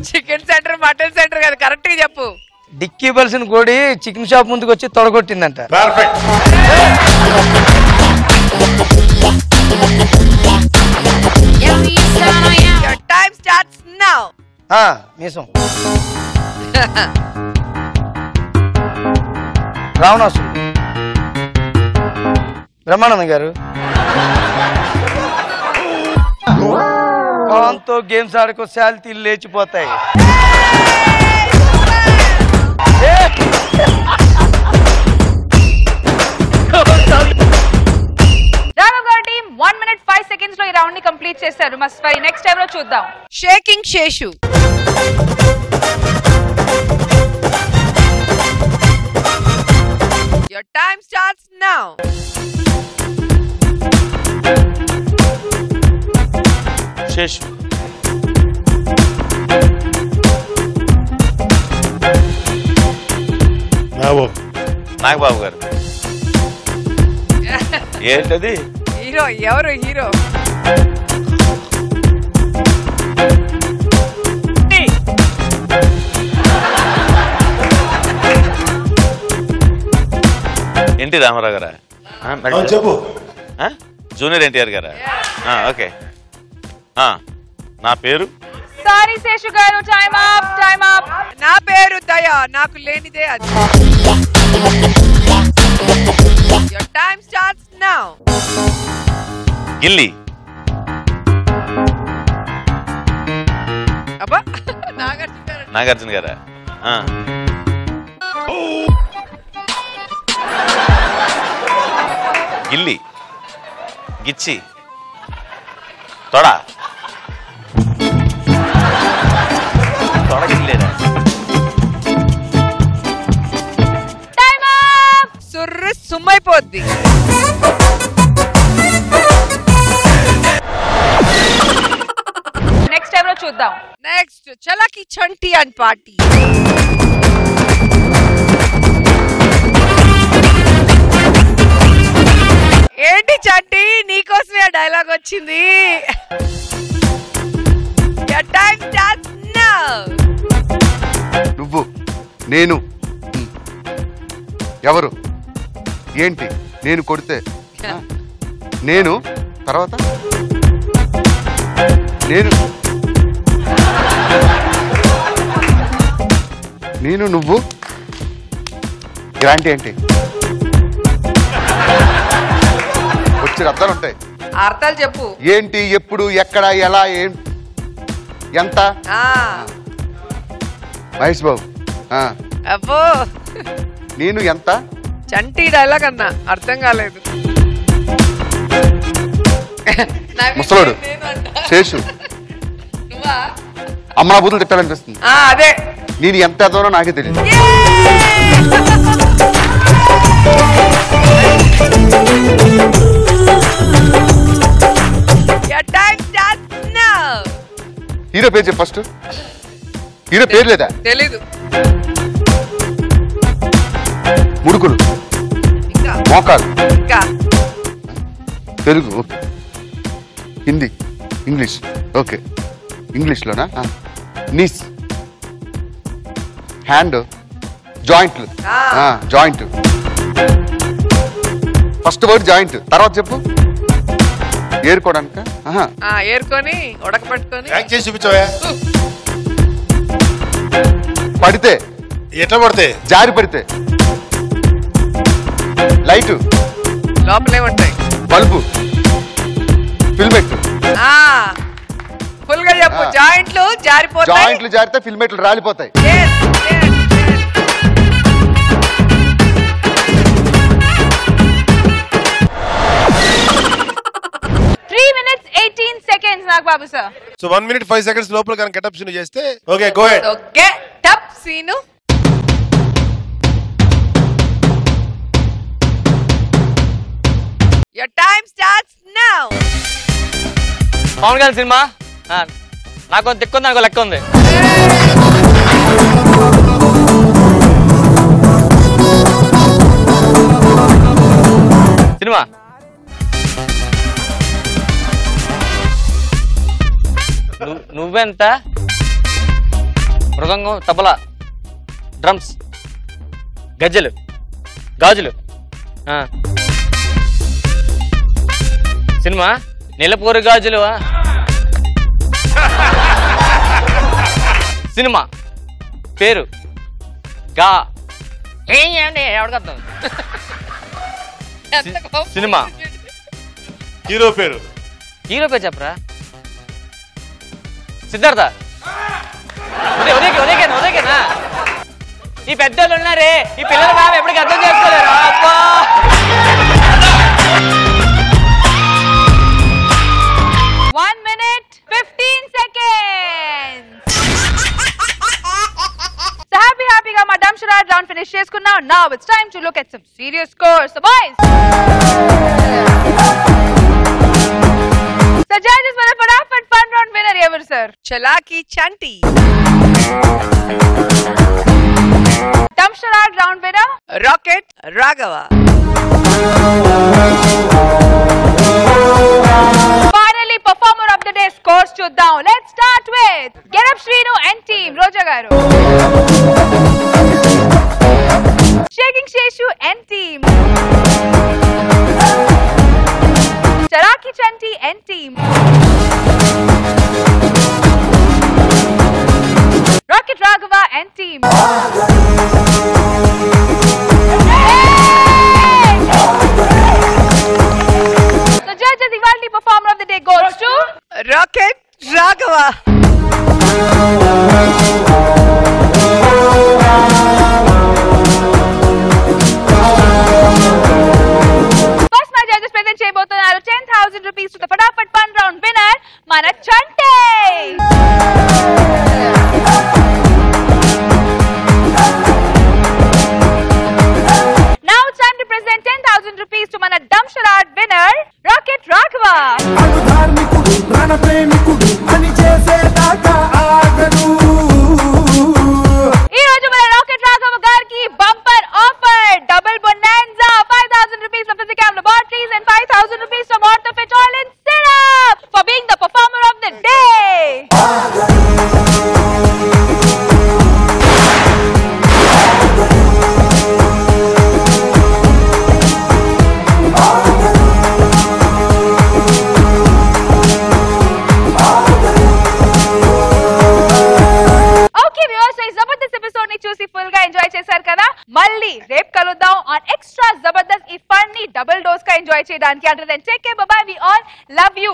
చికెన్ సెంటర్ మటన్ సెంటర్ కదా, కరెక్ట్ గా చెప్పు. డిక్కీ బల్సిన కోడి చికెన్ షాప్ ముందుకు వచ్చి తొడగొట్టిందంట. Your time starts now. మీసం రావణాసు బ్రహ్మానందం గారు దాంతో గేమ్స్ ఆడుకో శాలిటీలు లేచిపోతాయి. టీమ్ 1 minute 5 seconds లో ఈ రౌండ్ ని కంప్లీట్ చేశారు. మస్ట్ బై నెక్స్ట్ టైం లో చూద్దాం. Shaking Seshu. Your time starts now. Seshu. Nagababu గారు. ఏంటది? హీరో ఎవరు? హీరో ఎన్టీ రామారావు గారా? చెప్పు. జూనియర్ ఎన్టీఆర్ గారా? ఓకే. నా పేరు సారీ శేషు గారు, టైం అప్. Time up. నా పేరు దయా, నాకు లేనిదే అది. Your time starts now. గిల్లి. అబ్బా నాగార్జున గారా? గిల్లి, గిచ్చి, తొడ. తొడ గిల్లేదా? సుర్రు సుమ్మైపోద్ది. నెక్స్ట్ టైం లో చూద్దాం. Next Chalaki Chanti and party. ఏంటి చంటి, నీకోసమే ఆ డైలాగ్ వచ్చింది. Your time starts now. నువ్వు, నేను, ఎవరు, ఏంటి, నేను కొడితే, నేను, తర్వాత నేను, నేను, నువ్వు, ఇలాంటి ఏంటి వచ్చి అర్థాలు ఉంటాయి. అర్థాలు చెప్పు. ఏంటి, ఎప్పుడు, ఎక్కడ, ఎలా, ఏం, ఎంత. మహేష్ బాబు. అబ్బో నేను ఎంత. చంటి డైలాగ్ అన్నా, అర్థం కాలేదు. ముసలోడు శేషు. అమ్మ బూతులు తిట్టాలనిపిస్తుంది. అదే నేను ఎంత ఎదవనో నాకే తెలియదు. హీరో పేరు చెప్పు ఫస్ట్. హీరో పేరు లేదా? తెలీదు. ముడుకులు, మోకాలు, Telugu, okay. Hindi, English, okay. ఇంగ్లీష్లోనా? నీస్, హ్యాండ్, జాయింట్లు. జాయింట్, ఫస్ట్ వర్డ్ జాయింట్, తర్వాత చెప్పు. ఏరుకోవడానిక? ఏరుకొని ఉడకబెట్టుకొని చేసి చూపించవా. పడితే ఎట్లా పడితే? జారి పడితే. లైటు, లోపలేముంటాయి? బల్బు, ఫిల్మెట్. ఫుల్ గా చెప్పు. జాయింట్లు జారిపోతాయి. జాయింట్లు జారితే ఫిల్మెట్లు రాలిపోతాయి. 3 minutes 18 seconds Nagababu sir. So 1 minute 5 seconds లోపల కనుక గెటప్ సీన్ చేస్తే ఓకే గో హెడ్. ఓకే టప్ scene. Your time starts now. Pawan Kalyan cinema నాకు దిక్కు ఉంది, నాకు లెక్క ఉంది. సినిమా నువ్వెంత మృదంగం తబలా డ్రమ్స్ గజ్జలు గాజులు సినిమా నెలపూరి గాజులు సినిమా పేరు గా ఎవరికర్థం సినిమా హీరో పేరు చెప్పరా సిద్ధార్థ ఉదయకేనా ఈ పెద్దోళ్ళు ఉన్నారే ఈ పిల్లలు బాబు ఎప్పటికీ అర్థం చేసుకోలేరు అబ్బా 1 minute 15 seconds. So happy మా dumb charade round finish చేసుకున్నాం. Now it's time to look at some serious scores. So boys. So judges మన फटाफट fun round winner ఎవరు sir? చలాకి Chanti. dumb charade round winner Rocket Raghava. Finally performer of the day scores చూద్దాం. Let's start with Get Up Shrinu and team. Roja garu. Shaking Sheshu and team. Charaki Chanti and team. Rocket Raghava and team. So judges, Ivaldi performer of the day goes to Rocket Raghava. First my judges present చేయబోతున్నారు 10,000 rupees to the Fatapat Fun Round winner మన చంటే. Now it's time to present 10,000 rupees to మన dumb charade winner Rocket Raghava. ఈ రోజు మన rocket Raghava గారికి bumper offer double bonanza 5,000 rupees from Physicam Laboratories and 5,000 rupees from Orthofit Oil and Syrup for being the performer of the day. Okay viewers, so Zabardast episode ni చూసి full గా enjoy చేశారు కదా. మళ్ళీ రేపు కలుద్దాం on extra Zabardast ఈ fun ని double dose గా ఎంజాయ్ చేయడానికి. Until then, take care, bye bye, we all love you.